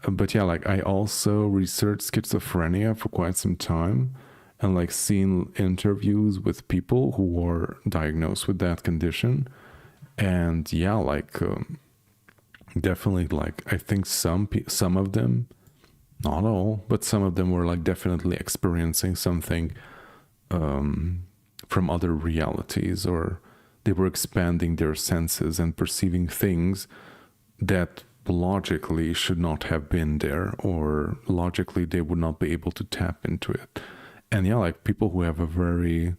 But yeah, like I also researched schizophrenia for quite some time, and like seen interviews with people who were diagnosed with that condition. And yeah, like definitely, like I think some of them, not all, but some of them were like definitely experiencing something from other realities, or they were expanding their senses and perceiving things that logically should not have been there, or logically they would not be able to tap into it. And yeah, like people who have a very,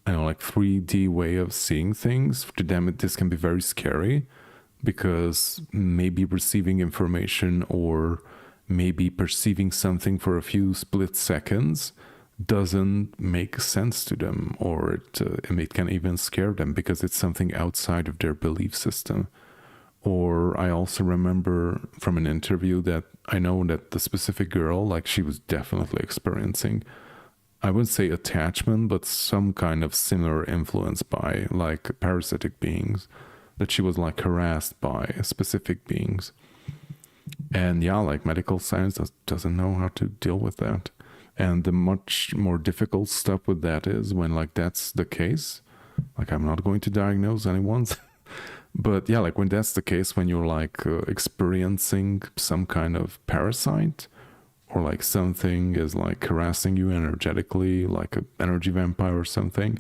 I don't know, like 3D way of seeing things, to them this can be very scary, because maybe receiving information or maybe perceiving something for a few split seconds doesn't make sense to them, or it can even scare them because it's something outside of their belief system. Or I also remember from an interview that I know that the specific girl, like she was definitely experiencing, I wouldn't say attachment, but some kind of similar influence by like parasitic beings, that she was like harassed by specific beings. And yeah, like medical science doesn't know how to deal with that. And the much more difficult stuff with that is when like that's the case, like I'm not going to diagnose anyone's, but yeah, like when that's the case, when you're like experiencing some kind of parasite, or like something is like harassing you energetically, like an energy vampire or something,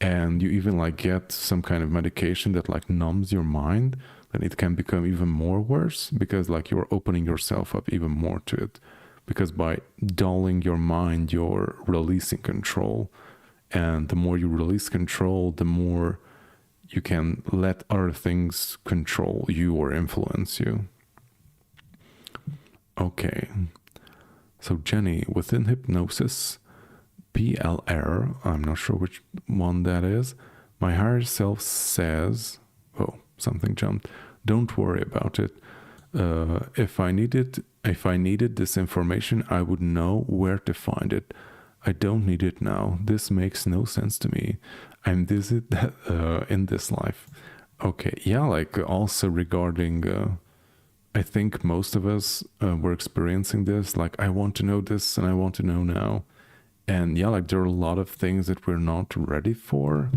and you even like get some kind of medication that like numbs your mind, then it can become even more worse, because like you're opening yourself up even more to it. Because by dulling your mind, you're releasing control. And the more you release control, the more you can let other things control you or influence you. Okay. So Jenny, within hypnosis, PLR, I'm not sure which one that is, my higher self says, oh, something jumped, don't worry about it. If I needed this information, I would know where to find it. I don't need it now. This makes no sense to me. I'm busy in this life. Okay, yeah, like also regarding, I think most of us were experiencing this, like I want to know this and I want to know now. And yeah, like there are a lot of things that we're not ready for,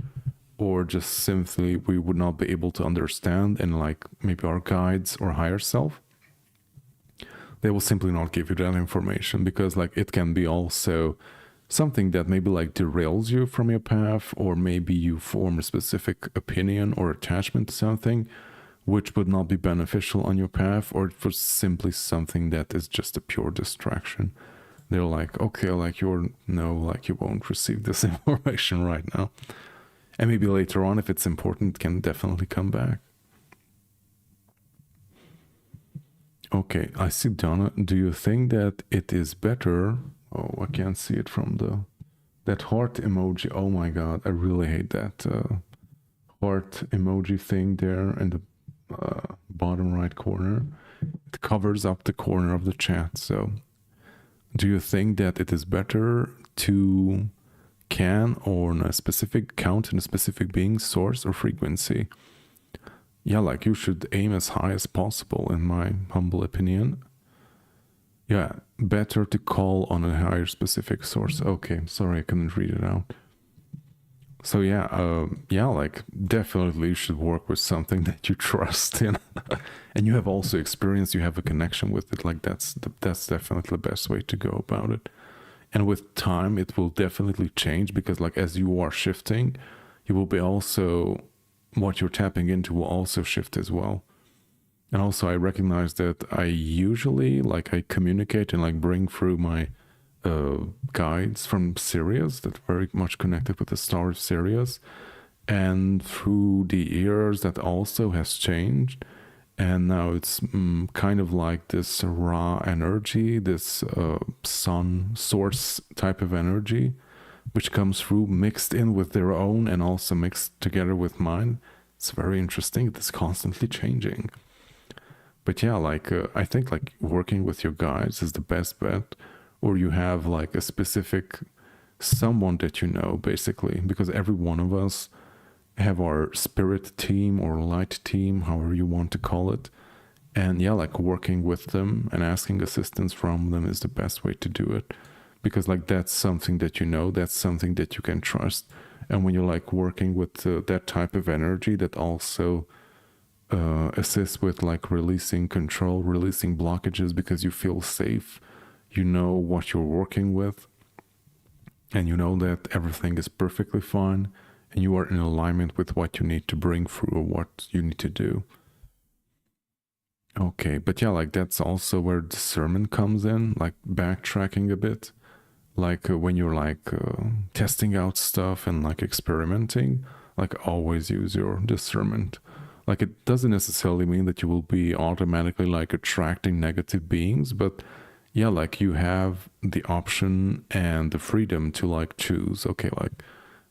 or just simply we would not be able to understand, and like maybe our guides or higher self, they will simply not give you that information, because like it can be also something that maybe like derails you from your path, or maybe you form a specific opinion or attachment to something which would not be beneficial on your path, or for simply something that is just a pure distraction. They're like, okay, like you won't receive this information right now. And maybe later on, if it's important, it can definitely come back. Okay, I see Donna. Do you think that it is better? Oh, I can't see it from that heart emoji. Oh my God, I really hate that heart emoji thing there in the bottom right corner. It covers up the corner of the chat. So do you think that it is better to count in a specific being, source, or frequency? Yeah, like you should aim as high as possible, in my humble opinion. Yeah, better to call on a higher specific source. Okay, sorry, I couldn't read it out. So yeah, like definitely you should work with something that you trust in, and you have also experience. You have a connection with it. Like that's definitely the best way to go about it. And with time, it will definitely change, because like as you are shifting, you will be also, what you're tapping into will also shift as well. And also I recognize that I usually I communicate and like bring through my guides from Sirius that very much connected with the star of Sirius, and through the years that also has changed, and now it's kind of like this raw energy, this sun source type of energy, which comes through mixed in with their own and also mixed together with mine. It's very interesting. It's constantly changing. But yeah, I think like working with your guides is the best bet, or you have like a specific someone that you know, basically, because every one of us have our spirit team or light team, however you want to call it. And yeah, like working with them and asking assistance from them is the best way to do it, because like that's something that you know, that's something that you can trust. And when you're like working with that type of energy that also assists with like releasing control, releasing blockages, because you feel safe, you know what you're working with, and you know that everything is perfectly fine, and you are in alignment with what you need to bring through or what you need to do. Okay, but yeah, like that's also where discernment comes in, like backtracking a bit. Like when you're like testing out stuff and like experimenting, like always use your discernment. Like it doesn't necessarily mean that you will be automatically like attracting negative beings, but yeah, like you have the option and the freedom to like choose, okay, like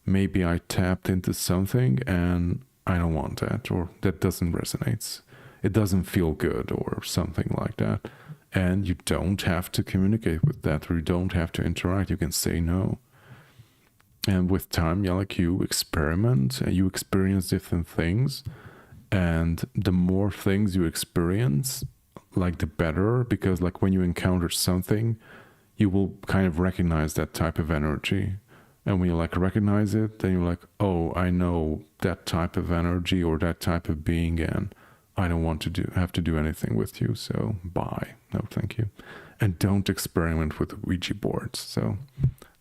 maybe I tapped into something and I don't want that, or that doesn't resonate. It doesn't feel good or something like that. And you don't have to communicate with that, or you don't have to interact. You can say no. And with time, yeah, like you experiment and you experience different things. And the more things you experience, like the better, because like when you encounter something, you will kind of recognize that type of energy. And when you like recognize it, then you're like, oh, I know that type of energy or that type of being, and I don't want to have to do anything with you, so bye. No, thank you. And don't experiment with Ouija boards. So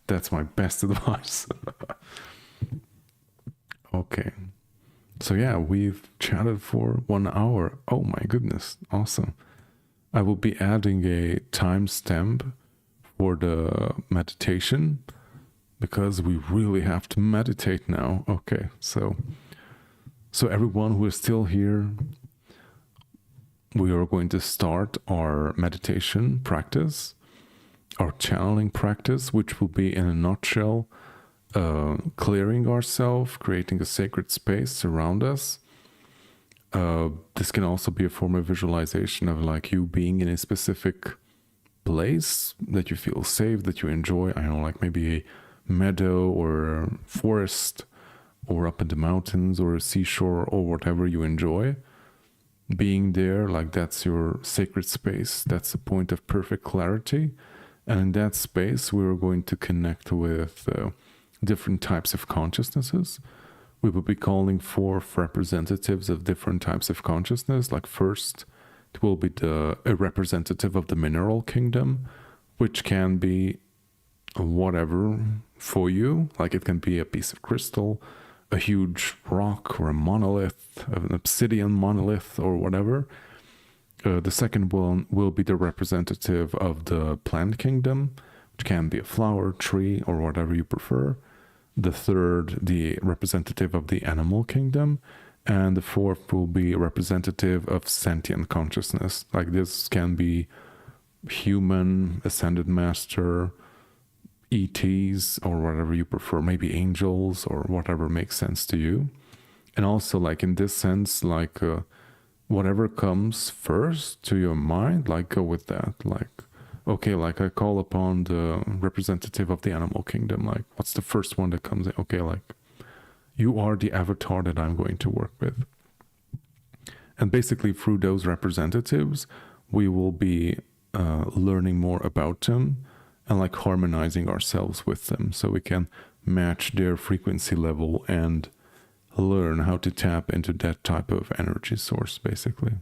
that's my best advice. Okay. So yeah, we've chatted for 1 hour. Oh my goodness. Awesome. I will be adding a timestamp for the meditation, because we really have to meditate now. Okay. So everyone who is still here, we are going to start our meditation practice, our channeling practice, which will be, in a nutshell, clearing ourselves, creating a sacred space around us. This can also be a form of visualization of like you being in a specific place that you feel safe, that you enjoy. I don't know, like maybe a meadow or a forest, or up in the mountains, or a seashore, or whatever you enjoy. Being there, like that's your sacred space. That's a point of perfect clarity. And in that space, we're going to connect with different types of consciousnesses. We will be calling forth representatives of different types of consciousness. Like first, it will be a representative of the mineral kingdom, which can be whatever for you. Like it can be a piece of crystal, a huge rock or a monolith, an obsidian monolith or whatever. The second one will be the representative of the plant kingdom, which can be a flower, tree, or whatever you prefer. The third, the representative of the animal kingdom. And the fourth will be representative of sentient consciousness. Like this can be human, ascended master, ETs, or whatever you prefer, maybe angels, or whatever makes sense to you. And also, like in this sense, like whatever comes first to your mind, like go with that. Like, okay, like I call upon the representative of the animal kingdom. Like, what's the first one that comes in? Okay, like you are the avatar that I'm going to work with. And basically through those representatives, we will be learning more about them and like harmonizing ourselves with them so we can match their frequency level and learn how to tap into that type of energy source, basically.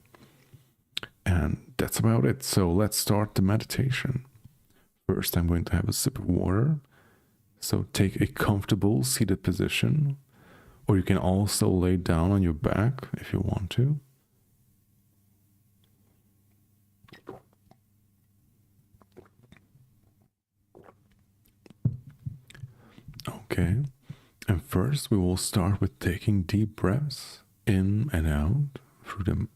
And that's about it. So let's start the meditation. First, I'm going to have a sip of water. So take a comfortable seated position, or you can also lay down on your back if you want to. Okay, and first we will start with taking deep breaths in and out through the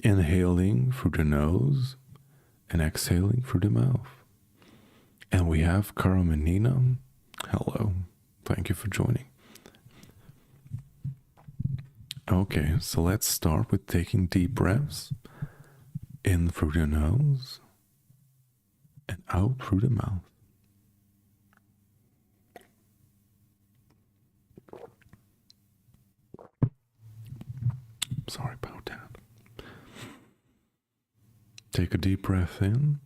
inhaling through the nose and exhaling through the mouth. And we have Karamanina. Hello, thank you for joining. Okay, so let's start with taking deep breaths in through the nose and out through the mouth. Sorry about that. Take a deep breath in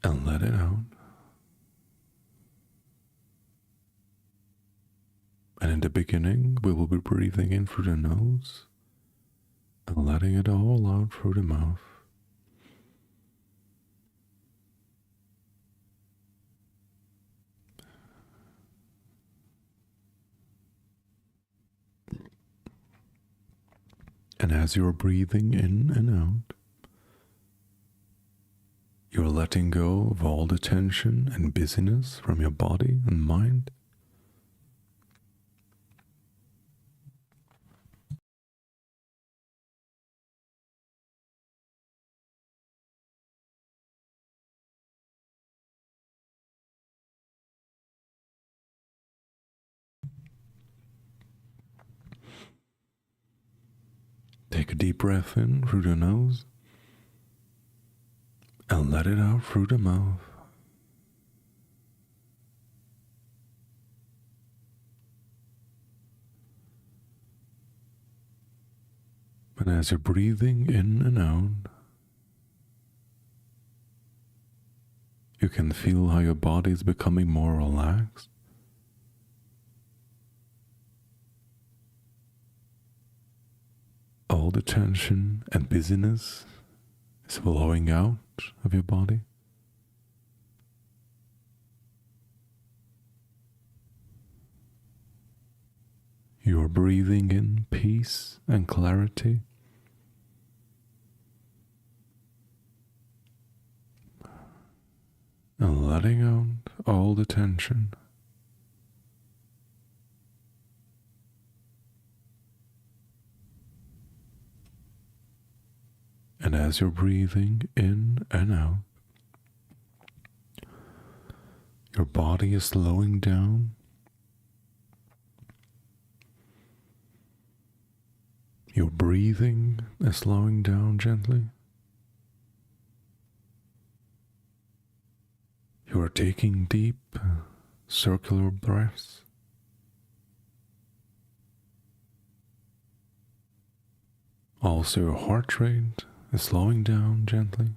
and let it out. And in the beginning, we will be breathing in through the nose and letting it all out through the mouth. And as you're breathing in and out, you're letting go of all the tension and busyness from your body and mind. Take a deep breath in through the nose and let it out through the mouth. And as you're breathing in and out, you can feel how your body is becoming more relaxed. All the tension and busyness is flowing out of your body. You are breathing in peace and clarity. And letting out all the tension. And as you're breathing in and out, your body is slowing down. Your breathing is slowing down gently. You are taking deep, circular breaths. Also, your heart rate is slowing down gently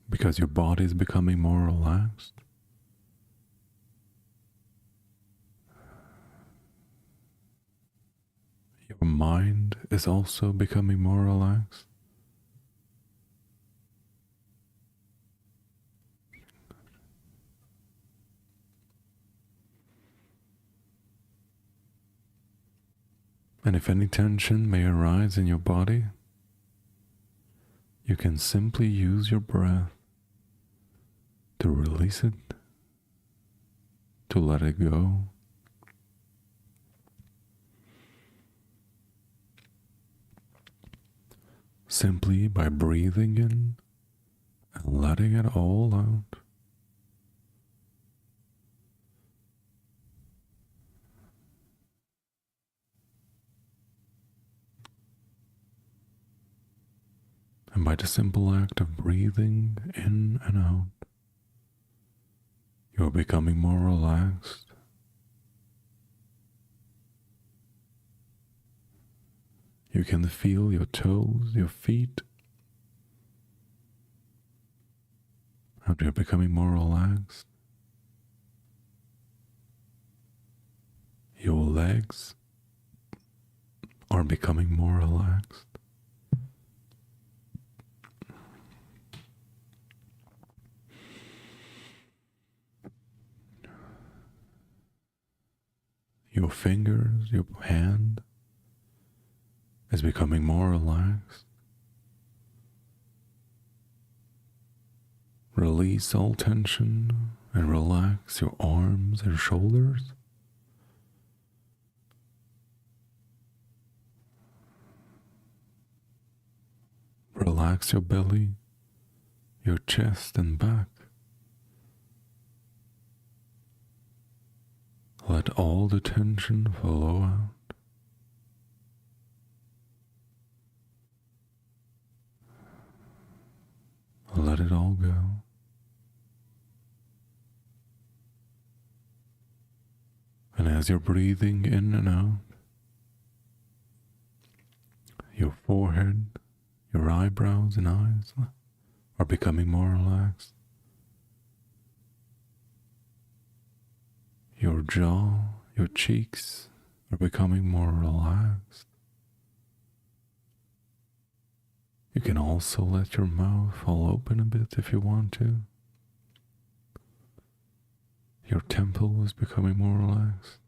because your body is becoming more relaxed. Your mind is also becoming more relaxed. And if any tension may arise in your body, you can simply use your breath to release it, to let it go. Simply by breathing in and letting it all out. And by the simple act of breathing in and out, you're becoming more relaxed. You can feel your toes, your feet, how you're becoming more relaxed. Your legs are becoming more relaxed. Your fingers, your hand is becoming more relaxed. Release all tension and relax your arms and shoulders. Relax your belly, your chest and back. Let all the tension flow out. Let it all go. And as you're breathing in and out, your forehead, your eyebrows and eyes are becoming more relaxed. Your jaw, your cheeks are becoming more relaxed. You can also let your mouth fall open a bit if you want to. Your temple is becoming more relaxed.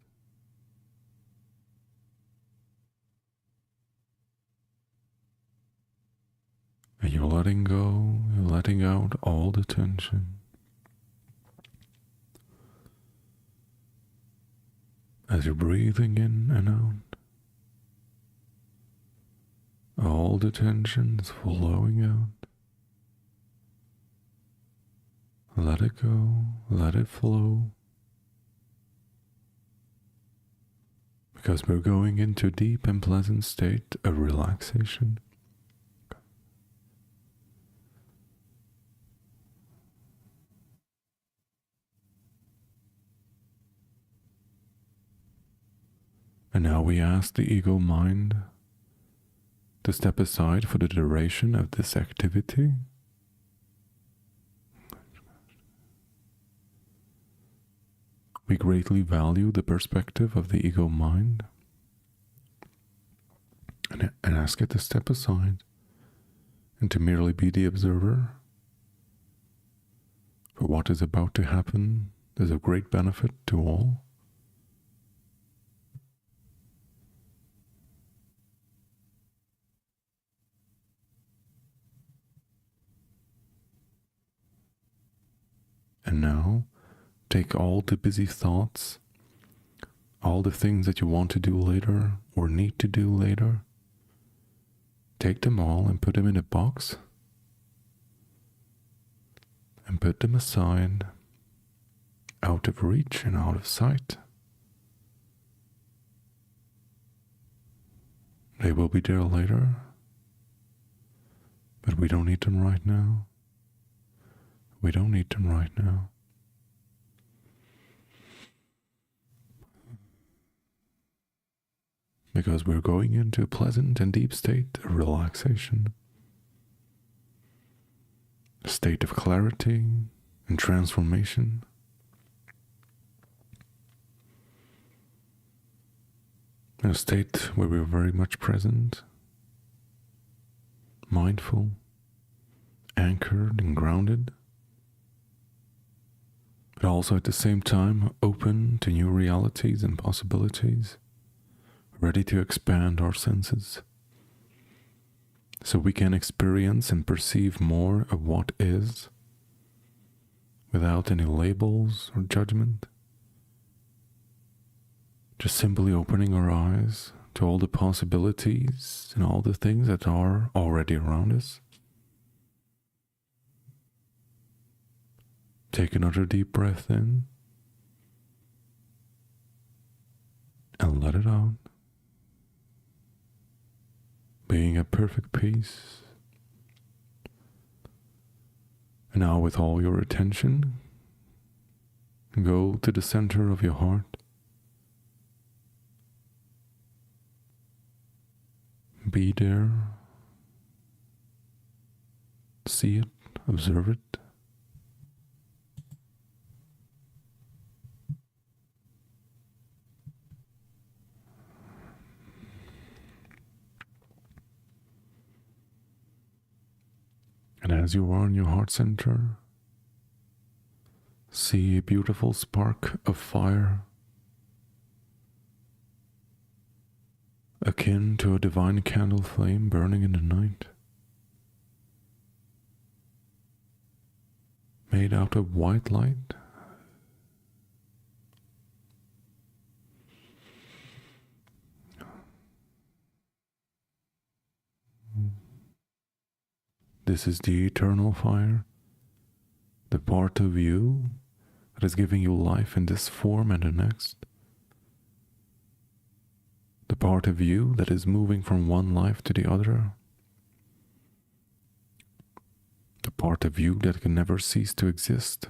And you're letting go, you're letting out all the tension. As you're breathing in and out, all the tension is flowing out. Let it go, let it flow. Because we're going into a deep and pleasant state of relaxation. And now we ask the ego mind to step aside for the duration of this activity. We greatly value the perspective of the ego mind and ask it to step aside and to merely be the observer for what is about to happen is of great benefit to all. And now, take all the busy thoughts, all the things that you want to do later or need to do later, take them all and put them in a box and put them aside, out of reach and out of sight. They will be there later, but we don't need them right now. We don't need them right now. Because we're going into a pleasant and deep state of relaxation, a state of clarity and transformation. A state where we're very much present, mindful, anchored and grounded, but also at the same time open to new realities and possibilities, ready to expand our senses so we can experience and perceive more of what is without any labels or judgment. Just simply opening our eyes to all the possibilities and all the things that are already around us. Take another deep breath in and let it out. Being at perfect peace. And now with all your attention, go to the center of your heart. Be there. See it, observe it. And as you are in your heart center, see a beautiful spark of fire, akin to a divine candle flame burning in the night, made out of white light. This is the eternal fire, the part of you that is giving you life in this form and the next. The part of you that is moving from one life to the other. The part of you that can never cease to exist.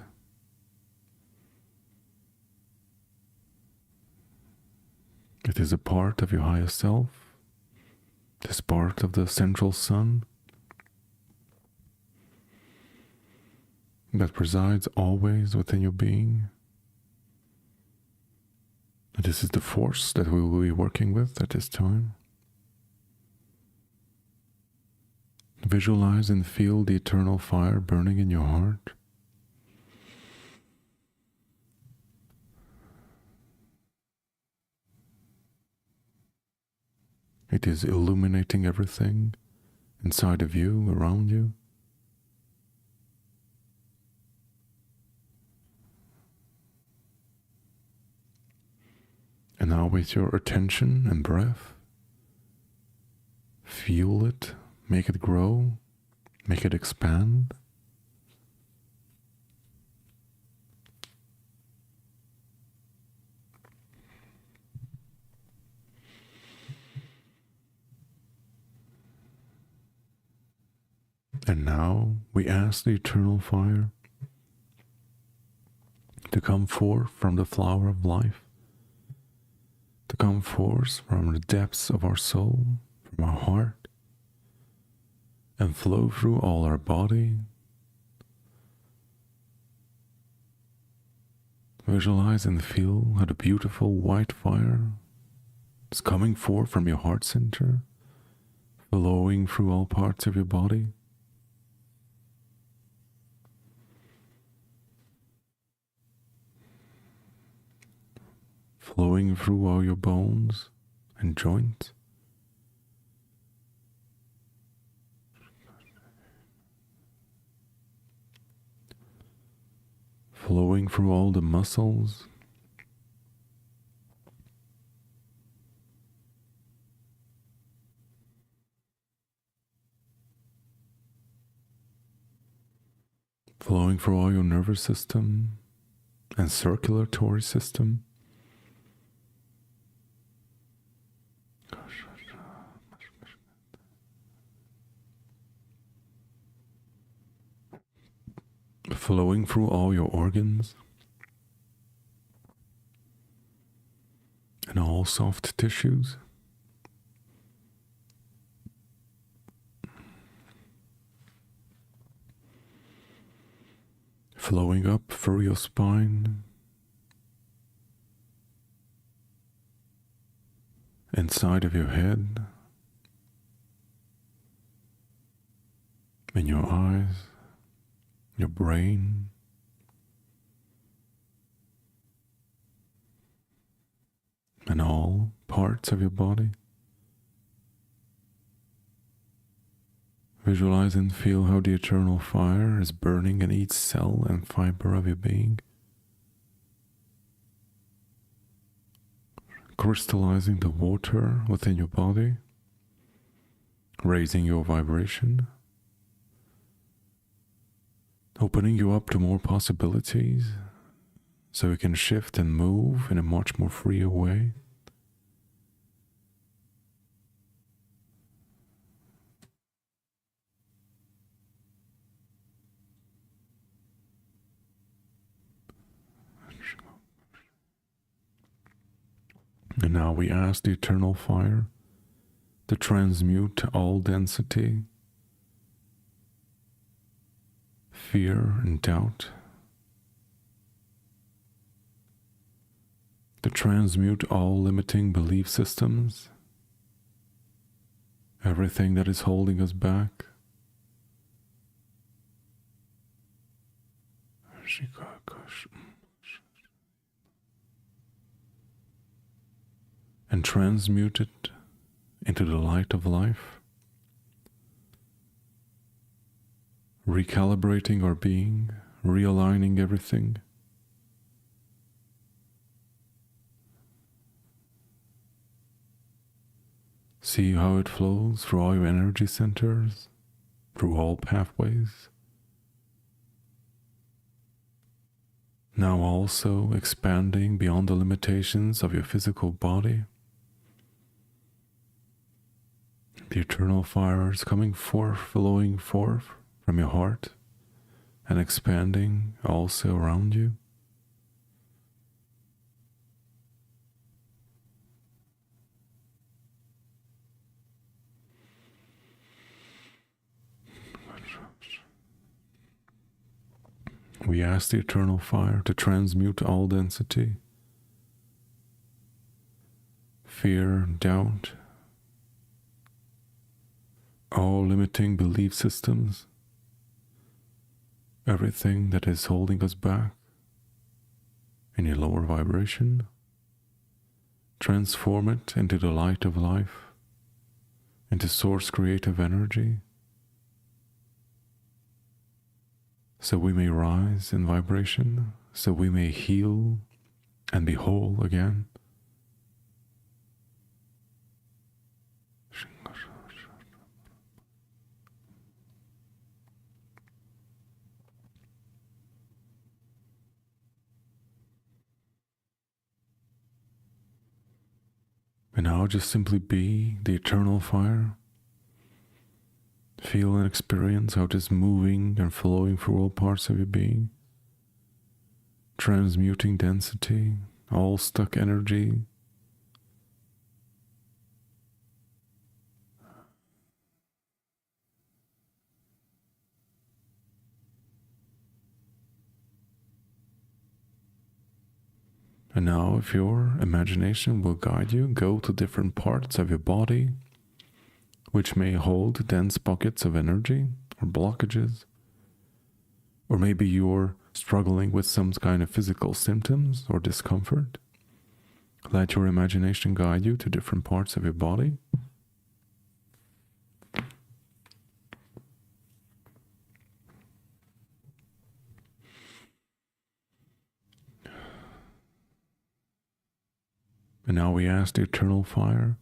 It is a part of your highest self, this part of the central sun that presides always within your being. This is the force that we will be working with at this time. Visualize and feel the eternal fire burning in your heart. It is illuminating everything inside of you, around you. And now with your attention and breath, fuel it, make it grow, make it expand. And now we ask the eternal fire to come forth from the flower of life, to come forth from the depths of our soul, from our heart, and flow through all our body. Visualize and feel how the beautiful white fire is coming forth from your heart center, flowing through all parts of your body. Flowing through all your bones and joints. Flowing through all the muscles. Flowing through all your nervous system and circulatory system. Flowing through all your organs and all soft tissues. Flowing up through your spine, inside of your head, in your eyes, your brain, and all parts of your body. Visualize and feel how the eternal fire is burning in each cell and fiber of your being, crystallizing the water within your body, raising your vibration, opening you up to more possibilities so you can shift and move in a much more freer way. And now we ask the eternal fire to transmute all density, fear and doubt, to transmute all limiting belief systems, everything that is holding us back. And transmute it into the light of life, recalibrating our being, realigning everything. See how it flows through all your energy centers, through all pathways. Now also expanding beyond the limitations of your physical body. The eternal fire is coming forth, flowing forth from your heart and expanding also around you. We ask the eternal fire to transmute all density, fear, doubt, all limiting belief systems, everything that is holding us back in your lower vibration. Transform it into the light of life, into source creative energy, so we may rise in vibration, so we may heal and be whole again. And now just simply be the eternal fire. Feel and experience how it is moving and flowing through all parts of your being, transmuting density, all stuck energy. And now, if your imagination will guide you, go to different parts of your body which may hold dense pockets of energy or blockages. Or maybe you're struggling with some kind of physical symptoms or discomfort. Let your imagination guide you to different parts of your body. And now we ask the eternal fire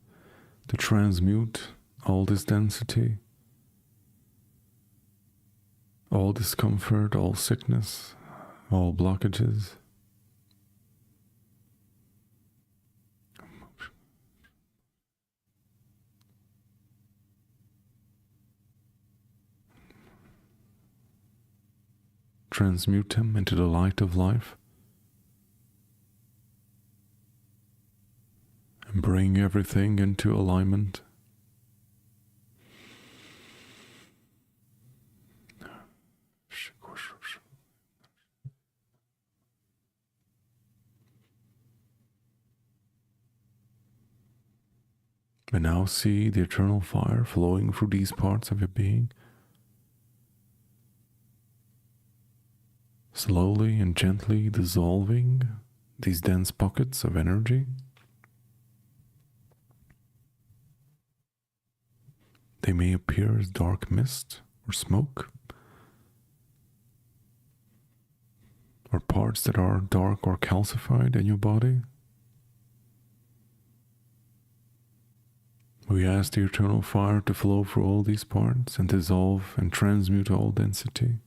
to transmute all this density, all discomfort, all sickness, all blockages. Transmute them into the light of life. And bring everything into alignment. And now see the eternal fire flowing through these parts of your being, slowly and gently dissolving these dense pockets of energy. They may appear as dark mist or smoke, or parts that are dark or calcified in your body. We ask the eternal fire to flow through all these parts and dissolve and transmute all density.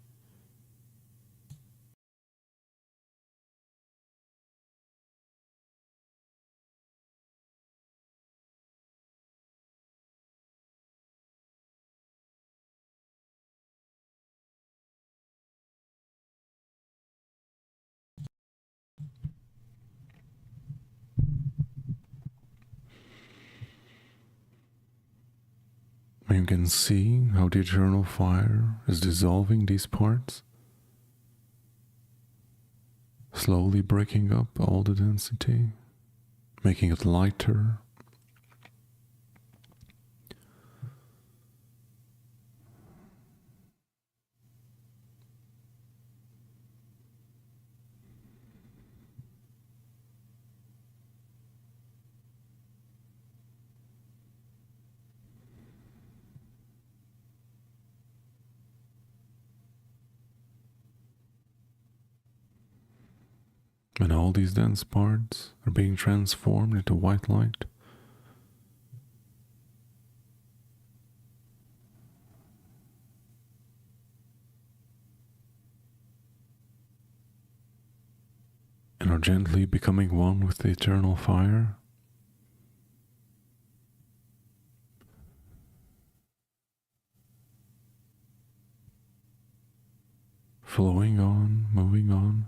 You can see how the eternal fire is dissolving these parts, slowly breaking up all the density, making it lighter. And all these dense parts are being transformed into white light. And are gently becoming one with the eternal fire. Flowing on, moving on.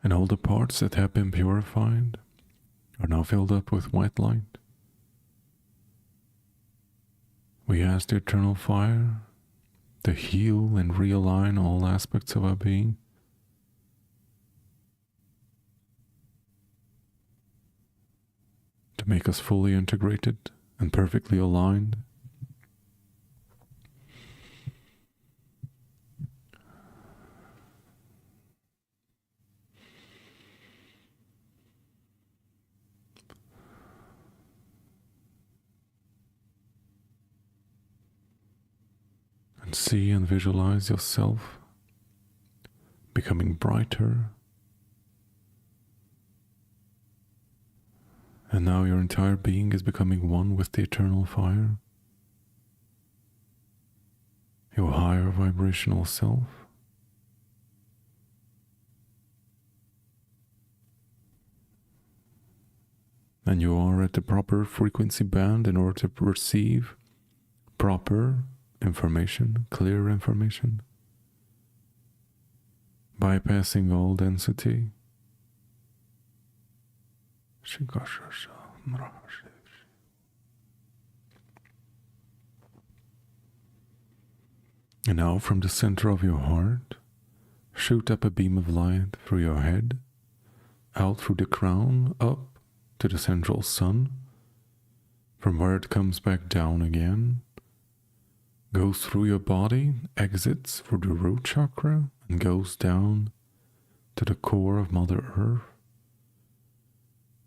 And all the parts that have been purified are now filled up with white light. We ask the eternal fire to heal and realign all aspects of our being. To make us fully integrated and perfectly aligned. And see and visualize yourself becoming brighter. And now your entire being is becoming one with the eternal fire. Your higher vibrational self. And you are at the proper frequency band in order to receive proper information, clear information, bypassing all density. And now from the center of your heart, shoot up a beam of light through your head, out through the crown, up to the central sun, from where it comes back down again, goes through your body, exits through the root chakra, and goes down to the core of Mother Earth,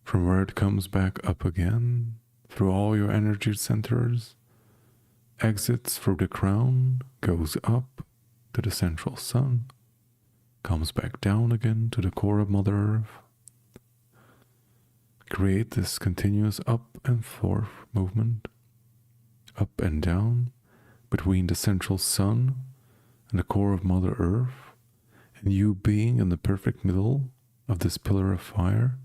from where it comes back up again, through all your energy centers, exits through the crown, goes up to the central sun, comes back down again to the core of Mother Earth. Create this continuous up and forth movement, up and down, between the central sun and the core of Mother Earth, and you being in the perfect middle of this pillar of fire.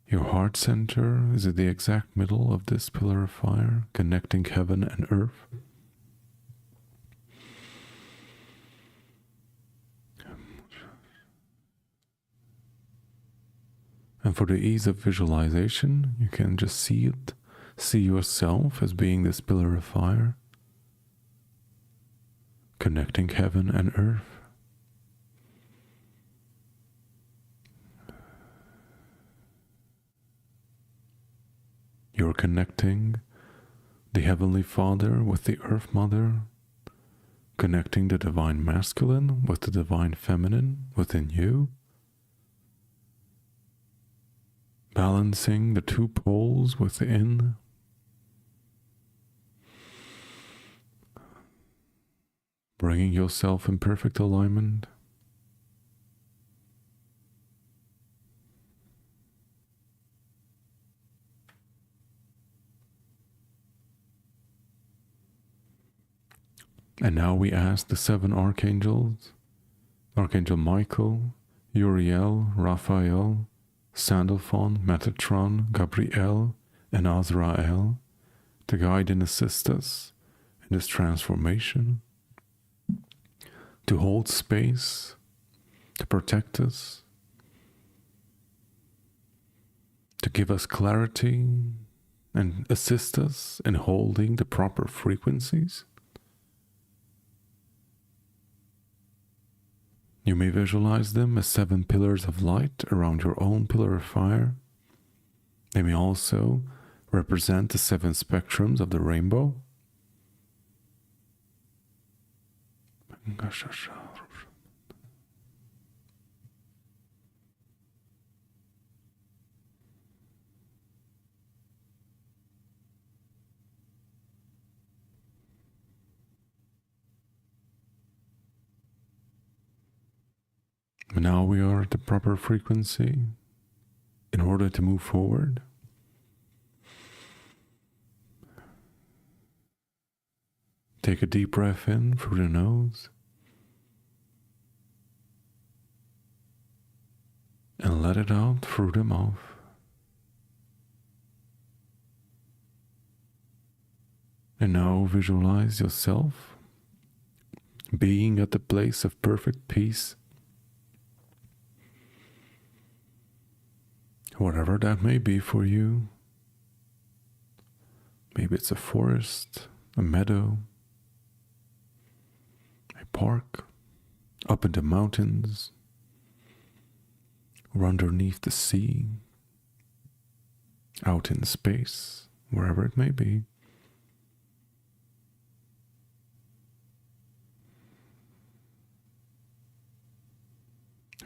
Your heart center is at the exact middle of this pillar of fire, connecting heaven and earth. And for the ease of visualization, you can just see it, see yourself as being this pillar of fire, connecting heaven and earth. You're connecting the Heavenly Father with the Earth Mother, connecting the divine masculine with the divine feminine within you, balancing the two poles within, bringing yourself in perfect alignment. And now we ask the 7 archangels, Archangel Michael, Uriel, Raphael, Sandalphon, Metatron, Gabriel, and Azrael, to guide and assist us in this transformation, to hold space, to protect us, to give us clarity and assist us in holding the proper frequencies. You may visualize them as 7 pillars of light around your own pillar of fire. They may also represent the 7 spectrums of the rainbow. Now we are at the proper frequency in order to move forward. Take a deep breath in through the nose and let it out through the mouth. And now visualize yourself being at the place of perfect peace, whatever that may be for you. Maybe it's a forest, a meadow, a park, up in the mountains, or underneath the sea, out in space, wherever it may be.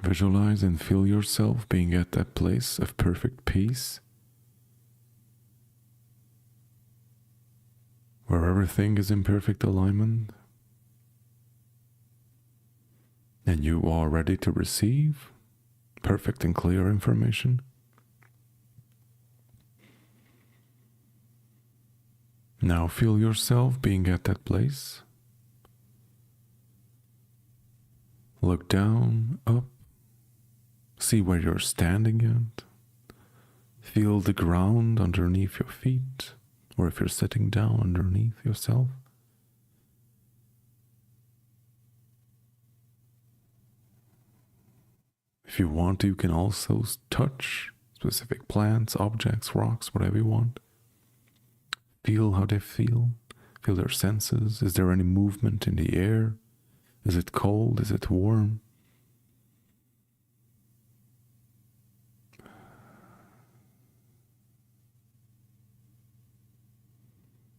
Visualize and feel yourself being at that place of perfect peace, where everything is in perfect alignment, and you are ready to receive perfect and clear information. Now feel yourself being at that place. Look down, up. See where you're standing at. Feel the ground underneath your feet, or if you're sitting down underneath yourself. If you want to, you can also touch specific plants, objects, rocks, whatever you want. Feel how they feel. Feel their senses. Is there any movement in the air? Is it cold? Is it warm?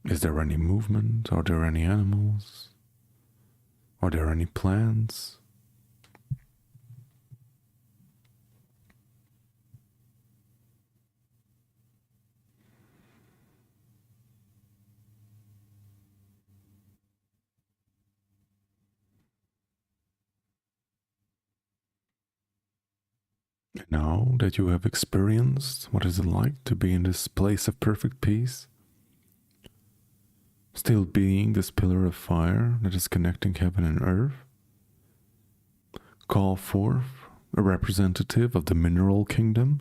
Is there any movement? Are there any animals? Are there any plants? Now that you have experienced what is it like to be in this place of perfect peace, still being this pillar of fire that is connecting heaven and earth, call forth a representative of the mineral kingdom.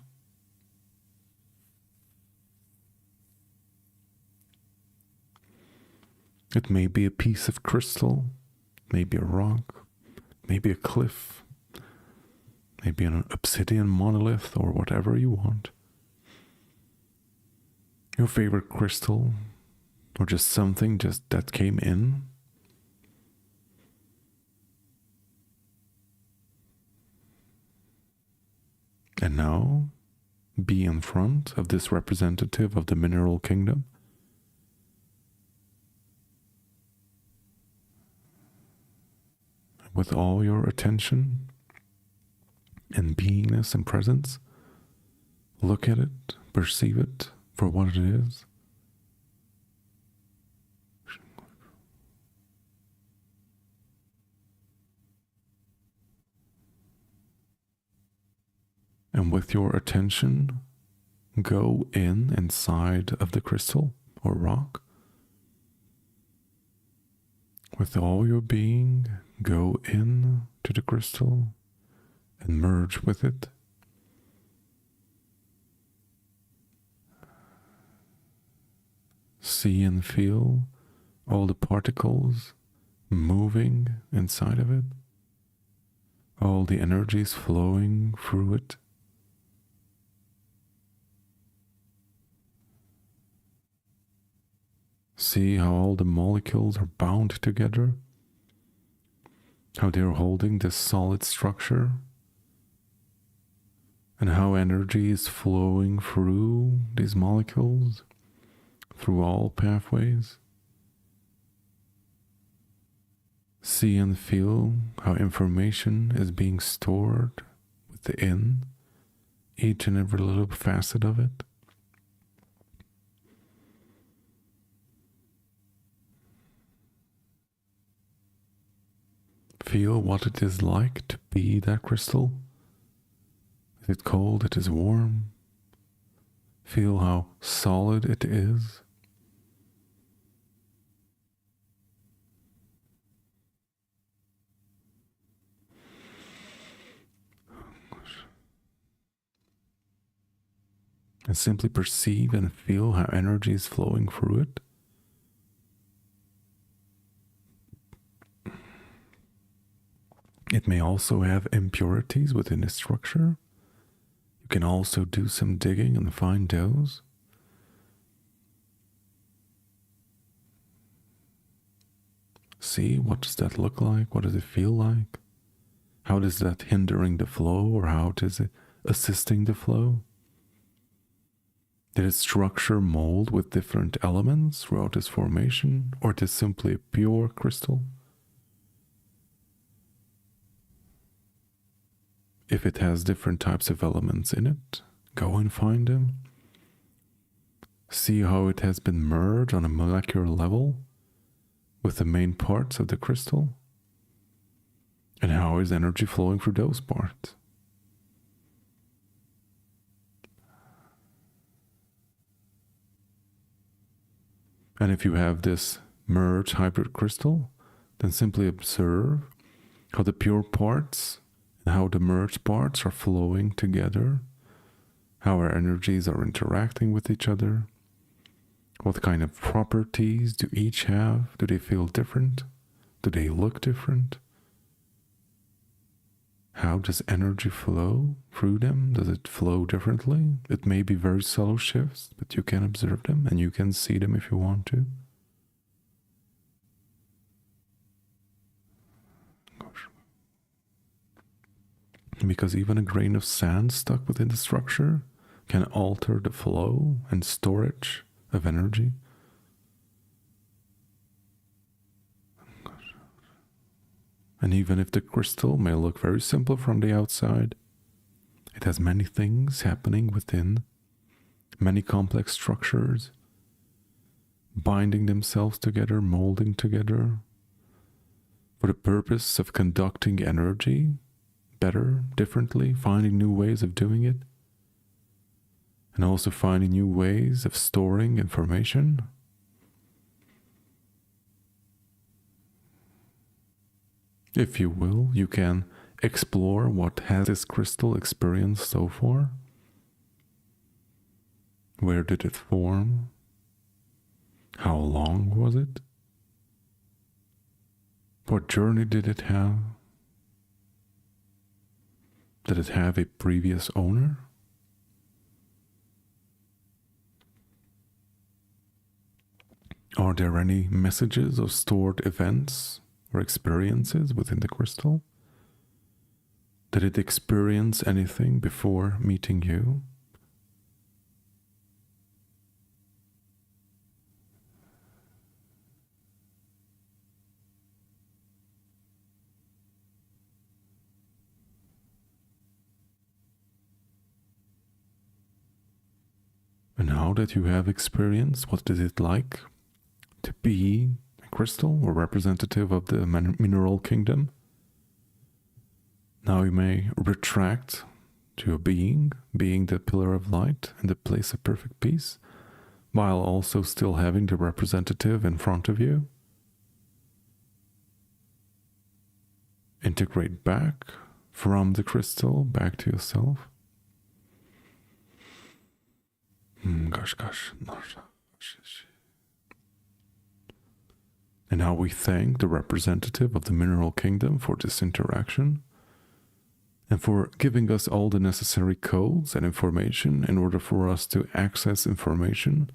It may be a piece of crystal, maybe a rock, maybe a cliff, maybe an obsidian monolith, or whatever you want. Your favorite crystal, or just something that came in. And now, be in front of this representative of the mineral kingdom. with all your attention and beingness and presence, look at it, perceive it for what it is. And with your attention, go inside of the crystal or rock. With all your being, go in to the crystal and merge with it. See and feel all the particles moving inside of it, all the energies flowing through it. See how all the molecules are bound together, how they're holding this solid structure, and how energy is flowing through these molecules, through all pathways. See and feel how information is being stored within each and every little facet of it. Feel what it is like to be that crystal. Is it cold? It is warm. Feel how solid it is. And simply perceive and feel how energy is flowing through it. It may also have impurities within the structure. You can also do some digging and find those. See, what does that look like? What does it feel like? How does that hindering the flow, or how is it assisting the flow? Did its structure mold with different elements throughout its formation, or it is simply a pure crystal? If it has different types of elements in it, go and find them. See how it has been merged on a molecular level with the main parts of the crystal, and how is energy flowing through those parts. And if you have this merged hybrid crystal, then simply observe how the pure parts and how the merged parts are flowing together, how our energies are interacting with each other, what kind of properties do each have? Do they feel different? Do they look different? How does energy flow through them? Does it flow differently? It may be very subtle shifts, but you can observe them and you can see them if you want to. Because even a grain of sand stuck within the structure can alter the flow and storage of energy. And even if the crystal may look very simple from the outside, it has many things happening within, many complex structures, binding themselves together, molding together, for the purpose of conducting energy better, differently, finding new ways of doing it, and also finding new ways of storing information. If you will, you can explore what has this crystal experienced so far. Where did it form? How long was it? What journey did it have? Did it have a previous owner? Are there any messages or stored events or experiences within the crystal? Did it experience anything before meeting you? now that you have experienced what is it like to be a crystal or representative of the mineral kingdom, now you may retract to a being the pillar of light and the place of perfect peace, while also still having the representative in front of you. Integrate back from the crystal back to yourself. And now we thank the representative of the mineral kingdom for this interaction and for giving us all the necessary codes and information in order for us to access information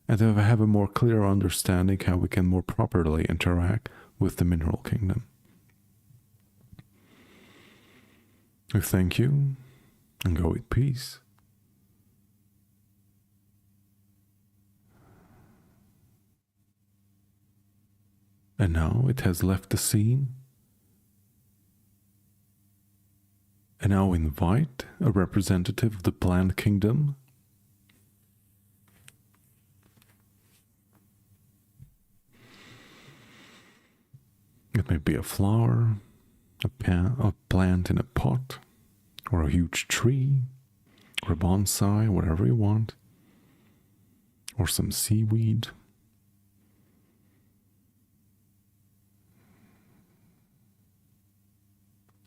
and to have a more clear understanding how we can more properly interact with the mineral kingdom. We thank you and go with peace. And now it has left the scene. And now invite a representative of the plant kingdom It may be a flower, a plant in a pot, or a huge tree, or a bonsai, whatever you want, or some seaweed.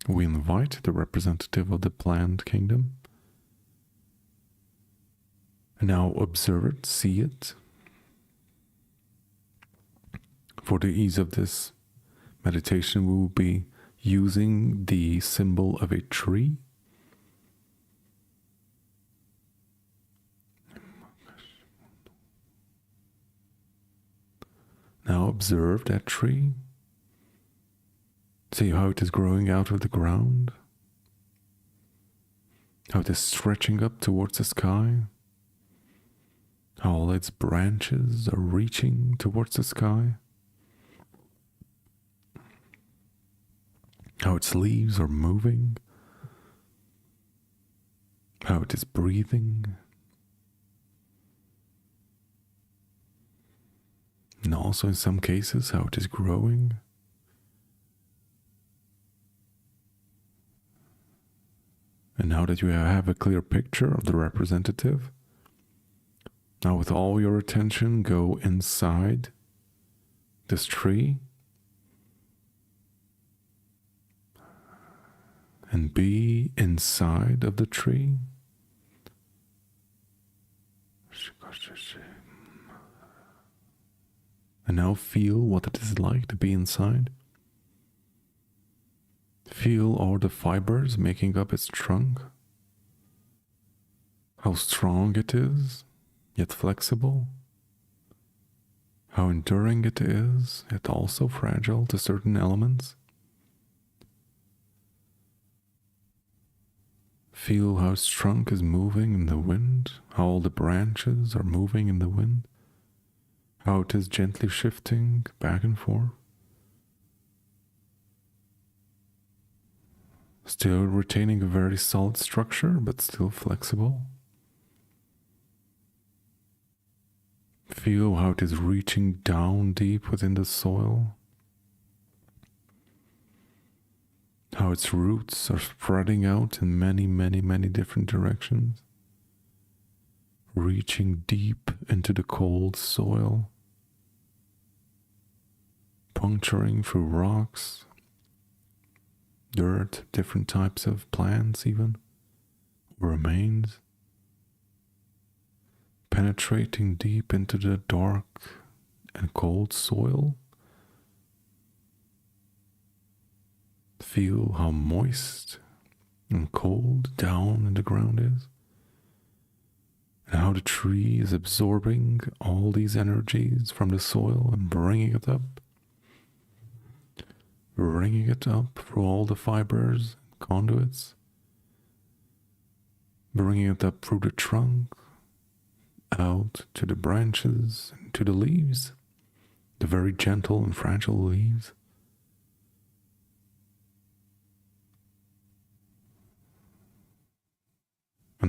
We invite the representative of the plant kingdom. And now observe it, see it. For the ease of this meditation, we will be using the symbol of a tree. Now observe that tree. See how it is growing out of the ground, how it is stretching up towards the sky, how all its branches are reaching towards the sky, how its leaves are moving, how it is breathing, and also in some cases how it is growing. And now that you have a clear picture of the representative, now with all your attention go inside this tree and be inside of the tree. And now feel what it is like to be inside. Feel all the fibers making up its trunk. How strong it is, yet flexible. How enduring it is, yet also fragile to certain elements. Feel how its trunk is moving in the wind, how all the branches are moving in the wind, how it is gently shifting back and forth. Still retaining a very solid structure, but still flexible. Feel how it is reaching down deep within the soil. How its roots are spreading out in many, many, many different directions. Reaching deep into the cold soil. Puncturing through rocks, dirt, different types of plants even, remains, penetrating deep into the dark and cold soil. Feel how moist and cold down in the ground is, and how the tree is absorbing all these energies from the soil and bringing it up through all the fibers and conduits, bringing it up through the trunk, out to the branches and to the leaves, the very gentle and fragile leaves.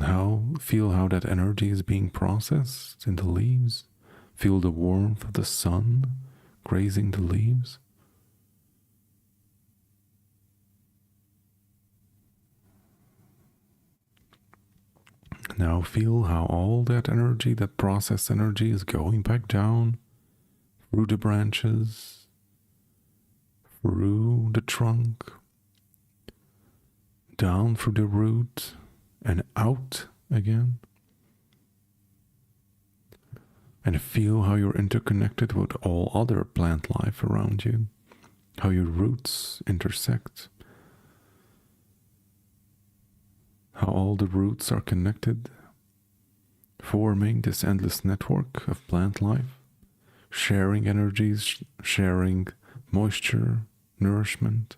And feel how that energy is being processed in the leaves. Feel the warmth of the sun grazing the leaves. Now feel how all that energy, that processed energy, is going back down through the branches, through the trunk, down through the root, and out again. And feel how you're interconnected with all other plant life around you, how your roots intersect, how all the roots are connected, forming this endless network of plant life, sharing energies, sharing moisture, nourishment.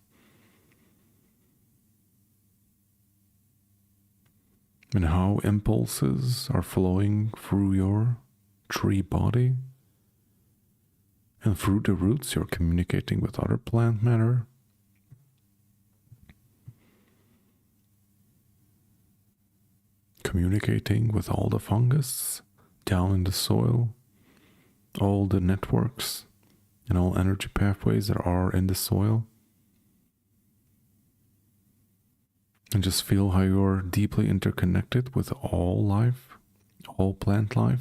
And how impulses are flowing through your tree body, and through the roots you're communicating with other plant matter. Communicating with all the fungus down in the soil, all the networks and all energy pathways that are in the soil. And just feel how you're deeply interconnected with all life, all plant life,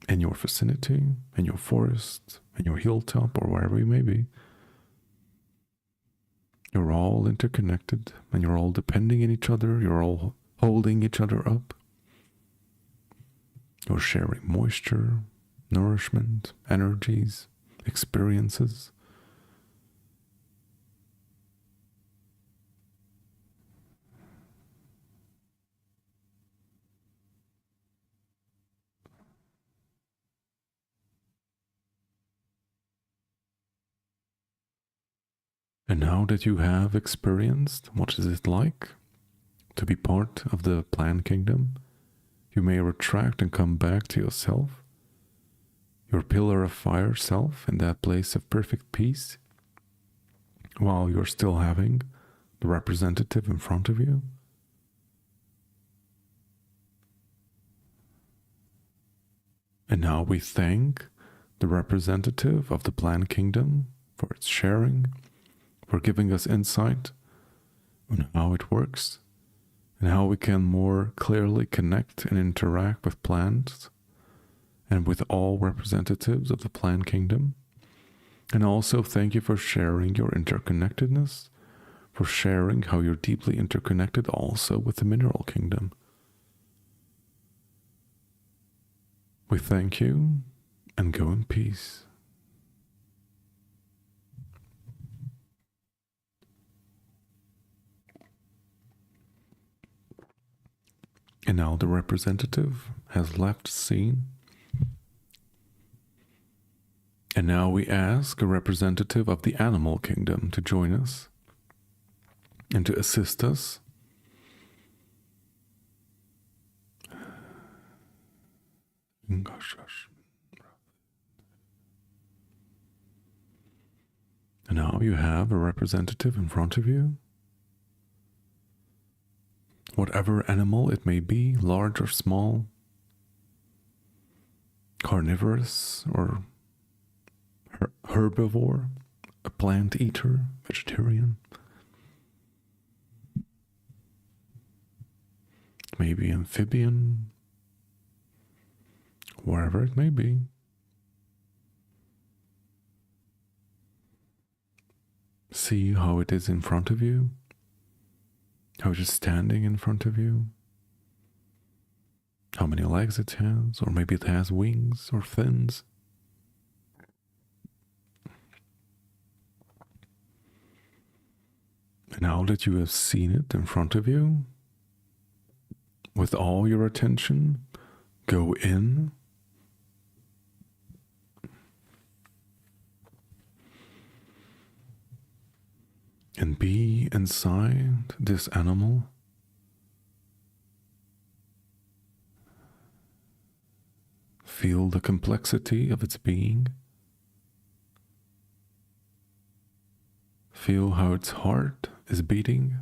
in your vicinity, in your forest, in your hilltop, or wherever you may be. You're all interconnected, and you're all depending on each other. You're all holding each other up. You're sharing moisture, nourishment, energies, experiences. And now that you have experienced what is it like to be part of the plant kingdom, you may retract and come back to yourself, your pillar of fire self, in that place of perfect peace, while you're still having the representative in front of you. And now we thank the representative of the plant kingdom for its sharing, for giving us insight on how it works and how we can more clearly connect and interact with plants and with all representatives of the plant kingdom. And also thank you for sharing your interconnectedness, for sharing how you're deeply interconnected also with the mineral kingdom. We thank you and go in peace. And now the representative has left scene. And now we ask a representative of the animal kingdom to join us and to assist us. And now you have a representative in front of you. Whatever animal it may be, large or small, carnivorous or herbivore, a plant eater, vegetarian, maybe amphibian, wherever it may be. See how it is in front of you, how it is standing in front of you, how many legs it has, or maybe it has wings or fins. And now that you have seen it in front of you, with all your attention, go in and be inside this animal. Feel the complexity of its being. Feel how its heart is beating.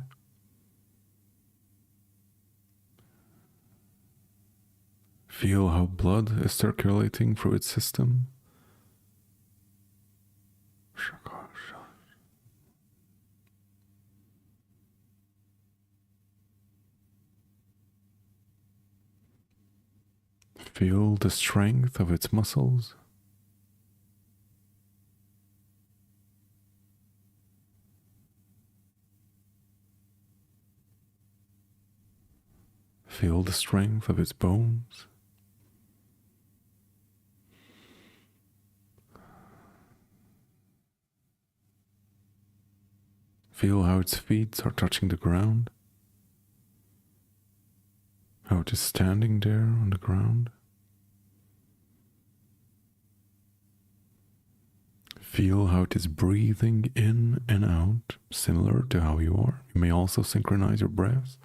Feel how blood is circulating through its system. Feel the strength of its muscles. Feel the strength of its bones. Feel how its feet are touching the ground. How it is standing there on the ground. Feel how it is breathing in and out, similar to how you are. You may also synchronize your breaths.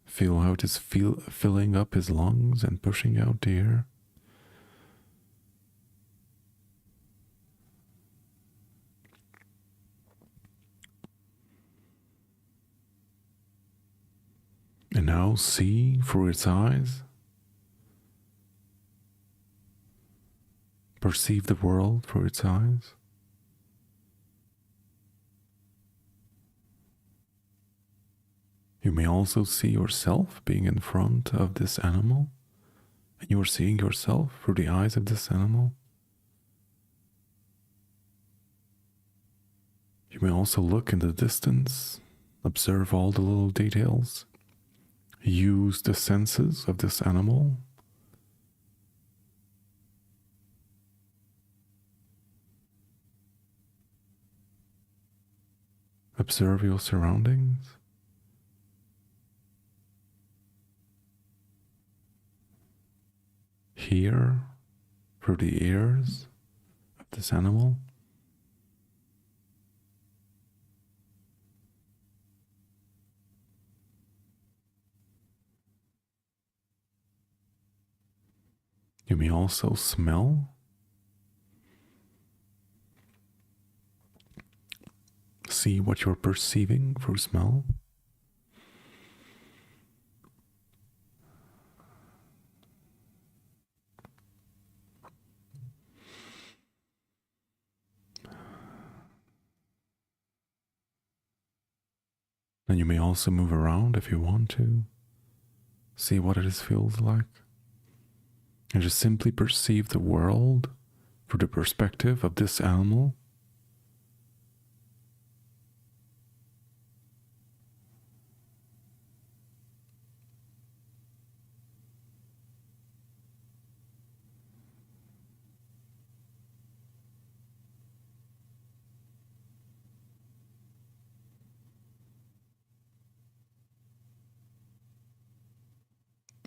Feel how it is filling up his lungs and pushing out the air. And now see through its eyes. Perceive the world through its eyes. You may also see yourself being in front of this animal, and you are seeing yourself through the eyes of this animal. You may also look in the distance, observe all the little details, use the senses of this animal. Observe your surroundings. Hear through the ears of this animal. You may also smell. See what you're perceiving through smell. And you may also move around if you want to. See what it feels like. And just simply perceive the world through the perspective of this animal.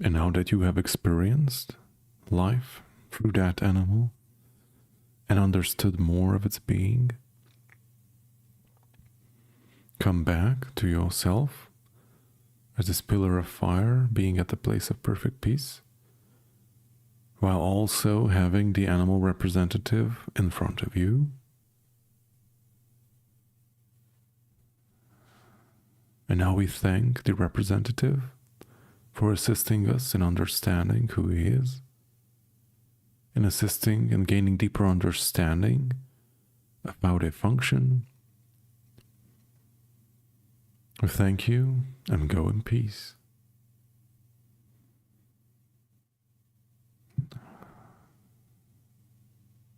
And now that you have experienced life through that animal and understood more of its being, come back to yourself as this pillar of fire being at the place of perfect peace, while also having the animal representative in front of you. And now we thank the representative for assisting us in understanding who he is, in assisting and gaining deeper understanding of how they function. We thank you and go in peace.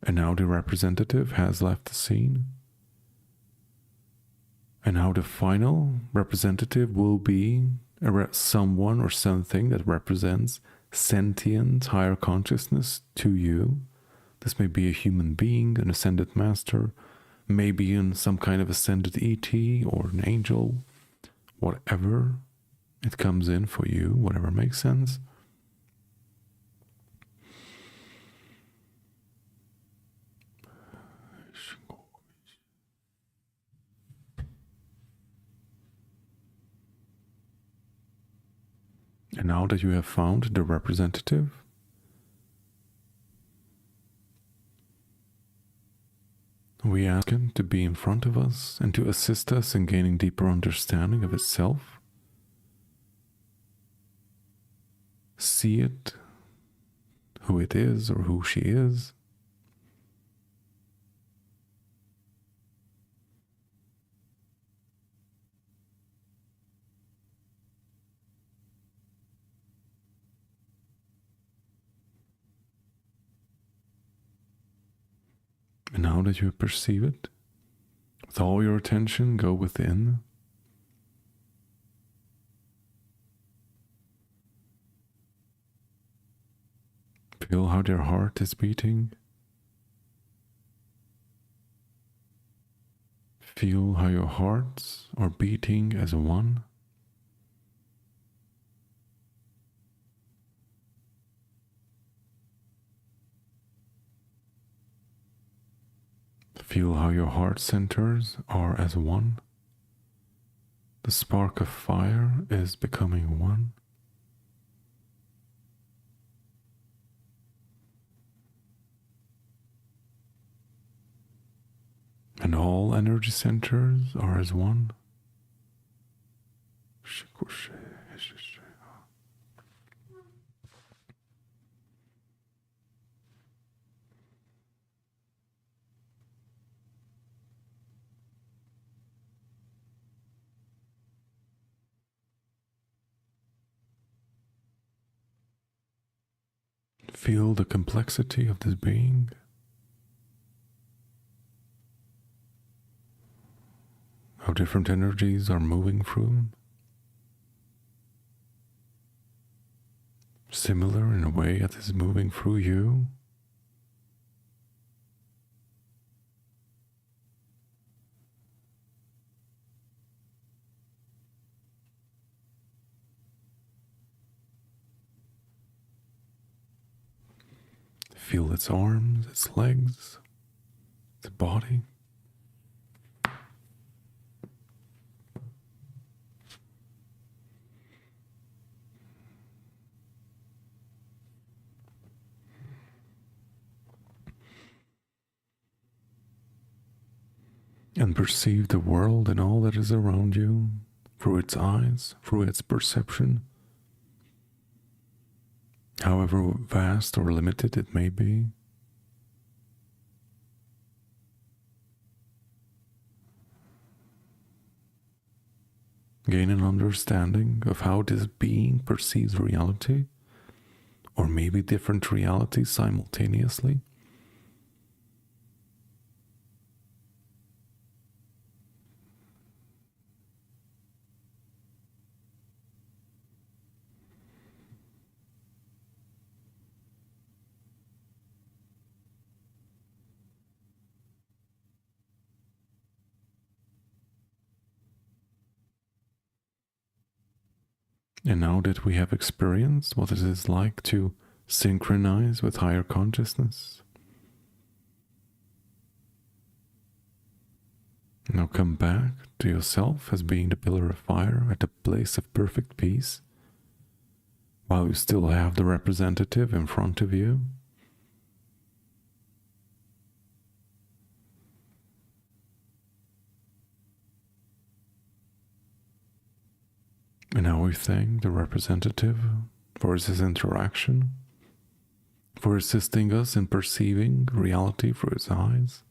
And now the representative has left the scene. And now the final representative will be someone or something that represents sentient higher consciousness to you. This may be a human being, an ascended master, maybe in some kind of ascended ET or an angel, whatever it comes in for you, whatever makes sense. And now that you have found the representative, We ask it to be in front of us and to assist us in gaining deeper understanding of itself. See it, who it is or who she is. And now that you perceive it, with all your attention, go within. Feel how their heart is beating. Feel how your hearts are beating as one. Feel how your heart centers are as one. The spark of fire is becoming one. And all energy centers are as one. Feel the complexity of this being. How different energies are moving through. Similar in a way as it's moving through you. Feel its arms, its legs, its body. And perceive the world and all that is around you through its eyes, through its perception. However vast or limited it may be. Gain an understanding of how this being perceives reality, or maybe different realities simultaneously. And now that we have experienced what it is like to synchronize with higher consciousness, now come back to yourself as being the pillar of fire at the place of perfect peace, while you still have the representative in front of you. And now we thank the representative for his interaction, for assisting us in perceiving reality through his eyes.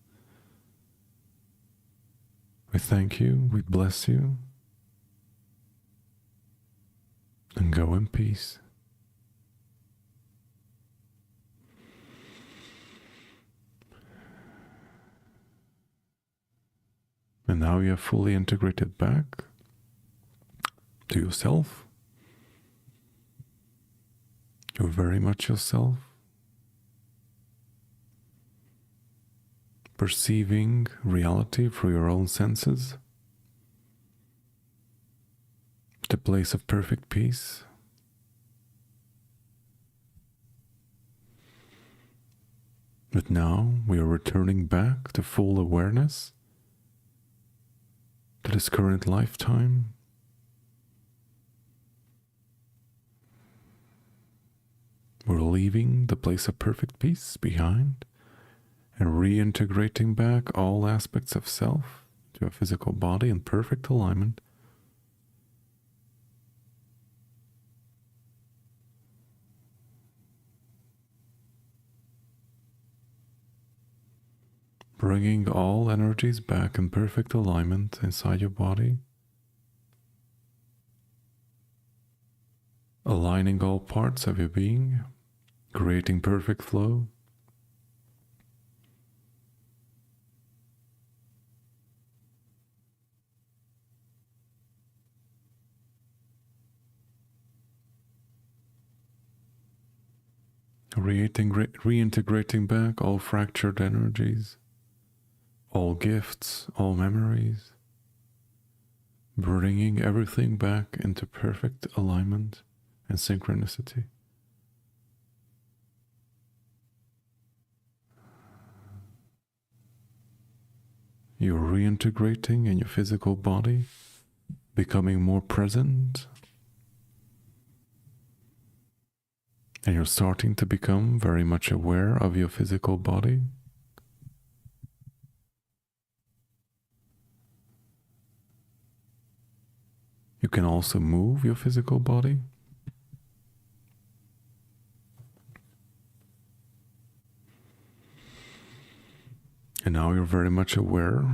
We thank you, we bless you, and go in peace. And now you have fully integrated back to yourself. You're very much yourself. Perceiving reality through your own senses. The place of perfect peace. But now we are returning back to full awareness, to this current lifetime. We're leaving the place of perfect peace behind, and reintegrating back all aspects of self to a physical body in perfect alignment. Bringing all energies back in perfect alignment inside your body. Aligning all parts of your being, creating perfect flow. Reintegrating back all fractured energies, all gifts, all memories, bringing everything back into perfect alignment and synchronicity. You're reintegrating in your physical body, becoming more present, and you're starting to become very much aware of your physical body. You can also move your physical body. And now you're very much aware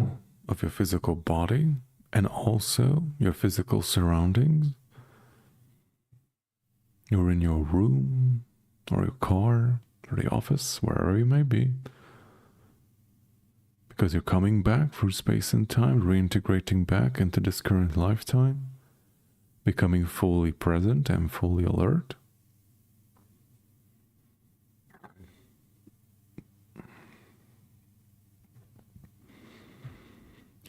of your physical body and also your physical surroundings. You're in your room or your car or the office, wherever you may be. Because you're coming back through space and time, reintegrating back into this current lifetime, becoming fully present and fully alert.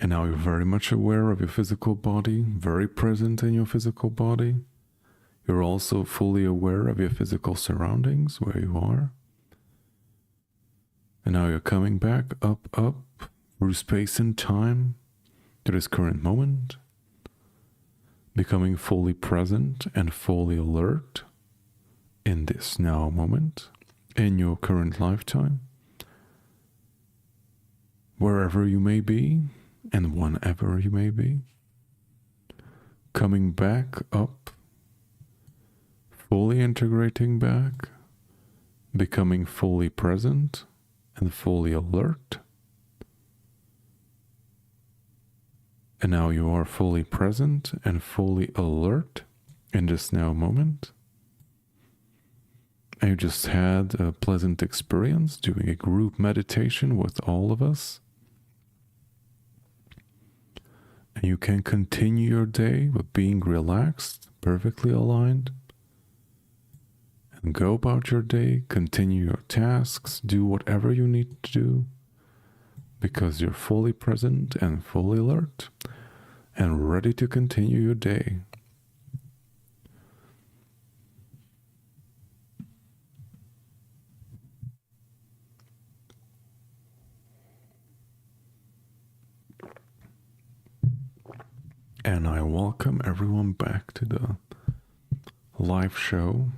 And now you're very much aware of your physical body, very present in your physical body. You're also fully aware of your physical surroundings, where you are. And now you're coming back up through space and time to this current moment, becoming fully present and fully alert in this now moment, in your current lifetime, wherever you may be and whenever you may be, coming back up, fully integrating back, becoming fully present and fully alert. And now you are fully present and fully alert in this now moment. And you just had a pleasant experience doing a group meditation with all of us. And you can continue your day with being relaxed, perfectly aligned. And go about your day, continue your tasks, do whatever you need to do, because you're fully present and fully alert and ready to continue your day. And I welcome everyone back to the live show.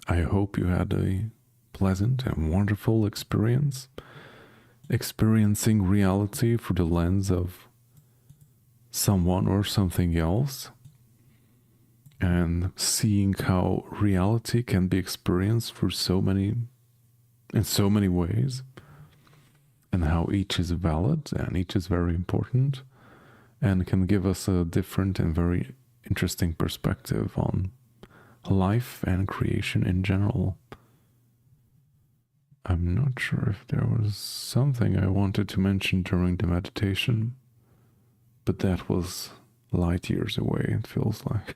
I hope you had a pleasant and wonderful experience, experiencing reality through the lens of someone or something else, and seeing how reality can be experienced in so many ways, and how each is valid and each is very important and can give us a different and very interesting perspective on life and creation in general. I'm not sure if there was something I wanted to mention during the meditation, but that was light years away, it feels like.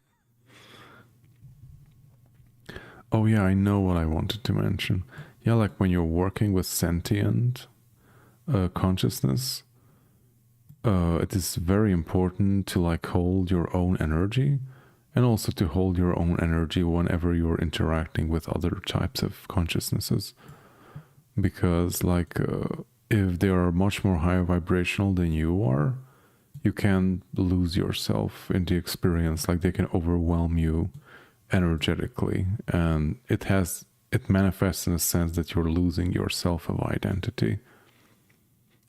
Oh yeah, I know what I wanted to mention. Yeah, like when you're working with sentient consciousness, it is very important to like hold your own energy, and also to hold your own energy whenever you're interacting with other types of consciousnesses. Because like if they are much more higher vibrational than you are, you can lose yourself in the experience. Like they can overwhelm you energetically, and it it manifests in a sense that you're losing your self of identity.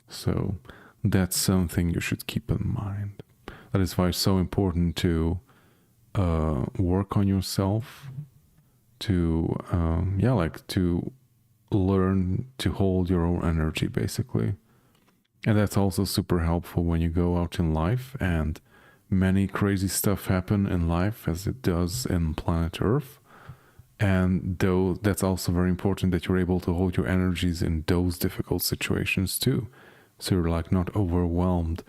So that's something you should keep in mind. That is why it's so important to work on yourself, to to learn to hold your own energy, basically. And that's also super helpful when you go out in life and many crazy stuff happen in life, as it does in planet Earth. And though that's also very important that you're able to hold your energies in those difficult situations too. So you're like not overwhelmed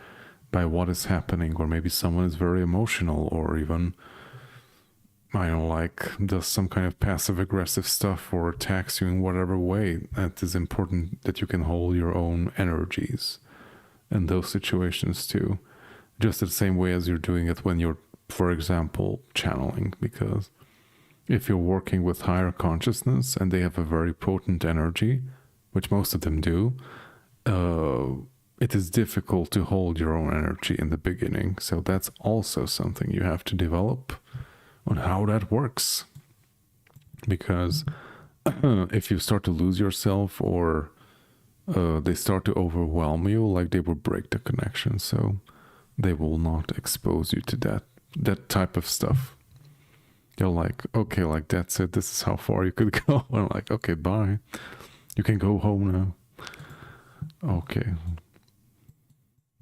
by what is happening, or maybe someone is very emotional, or even, I don't know, like does some kind of passive aggressive stuff or attacks you in whatever way. It is important that you can hold your own energies in those situations too. Just the same way as you're doing it when you're, for example, channeling. Because if you're working with higher consciousness and they have a very potent energy, which most of them do, it is difficult to hold your own energy in the beginning. So that's also something you have to develop on how that works. Because if you start to lose yourself, or they start to overwhelm you, like they will break the connection. So they will not expose you to that type of stuff. They're like, okay, like that's it. This is how far you could go. And I'm like, okay, bye. You can go home now. Okay.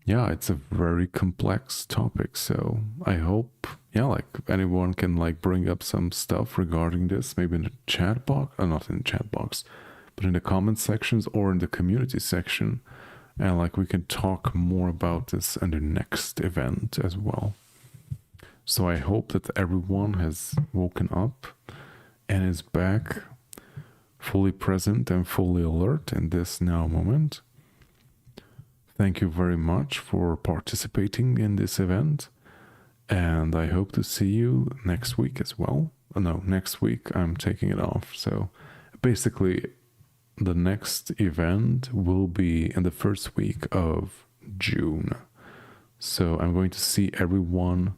Yeah, it's a very complex topic. So I hope, like anyone can like bring up some stuff regarding this, maybe in the chat box, not in the chat box, but in the comment sections or in the community section. And like we can talk more about this in the next event as well. So I hope that everyone has woken up and is back fully present and fully alert in this now moment. Thank you very much for participating in this event. And I hope to see you next week as well. No, next week I'm taking it off. So basically, the next event will be in the first week of June. So I'm going to see everyone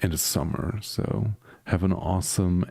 in the summer. So have an awesome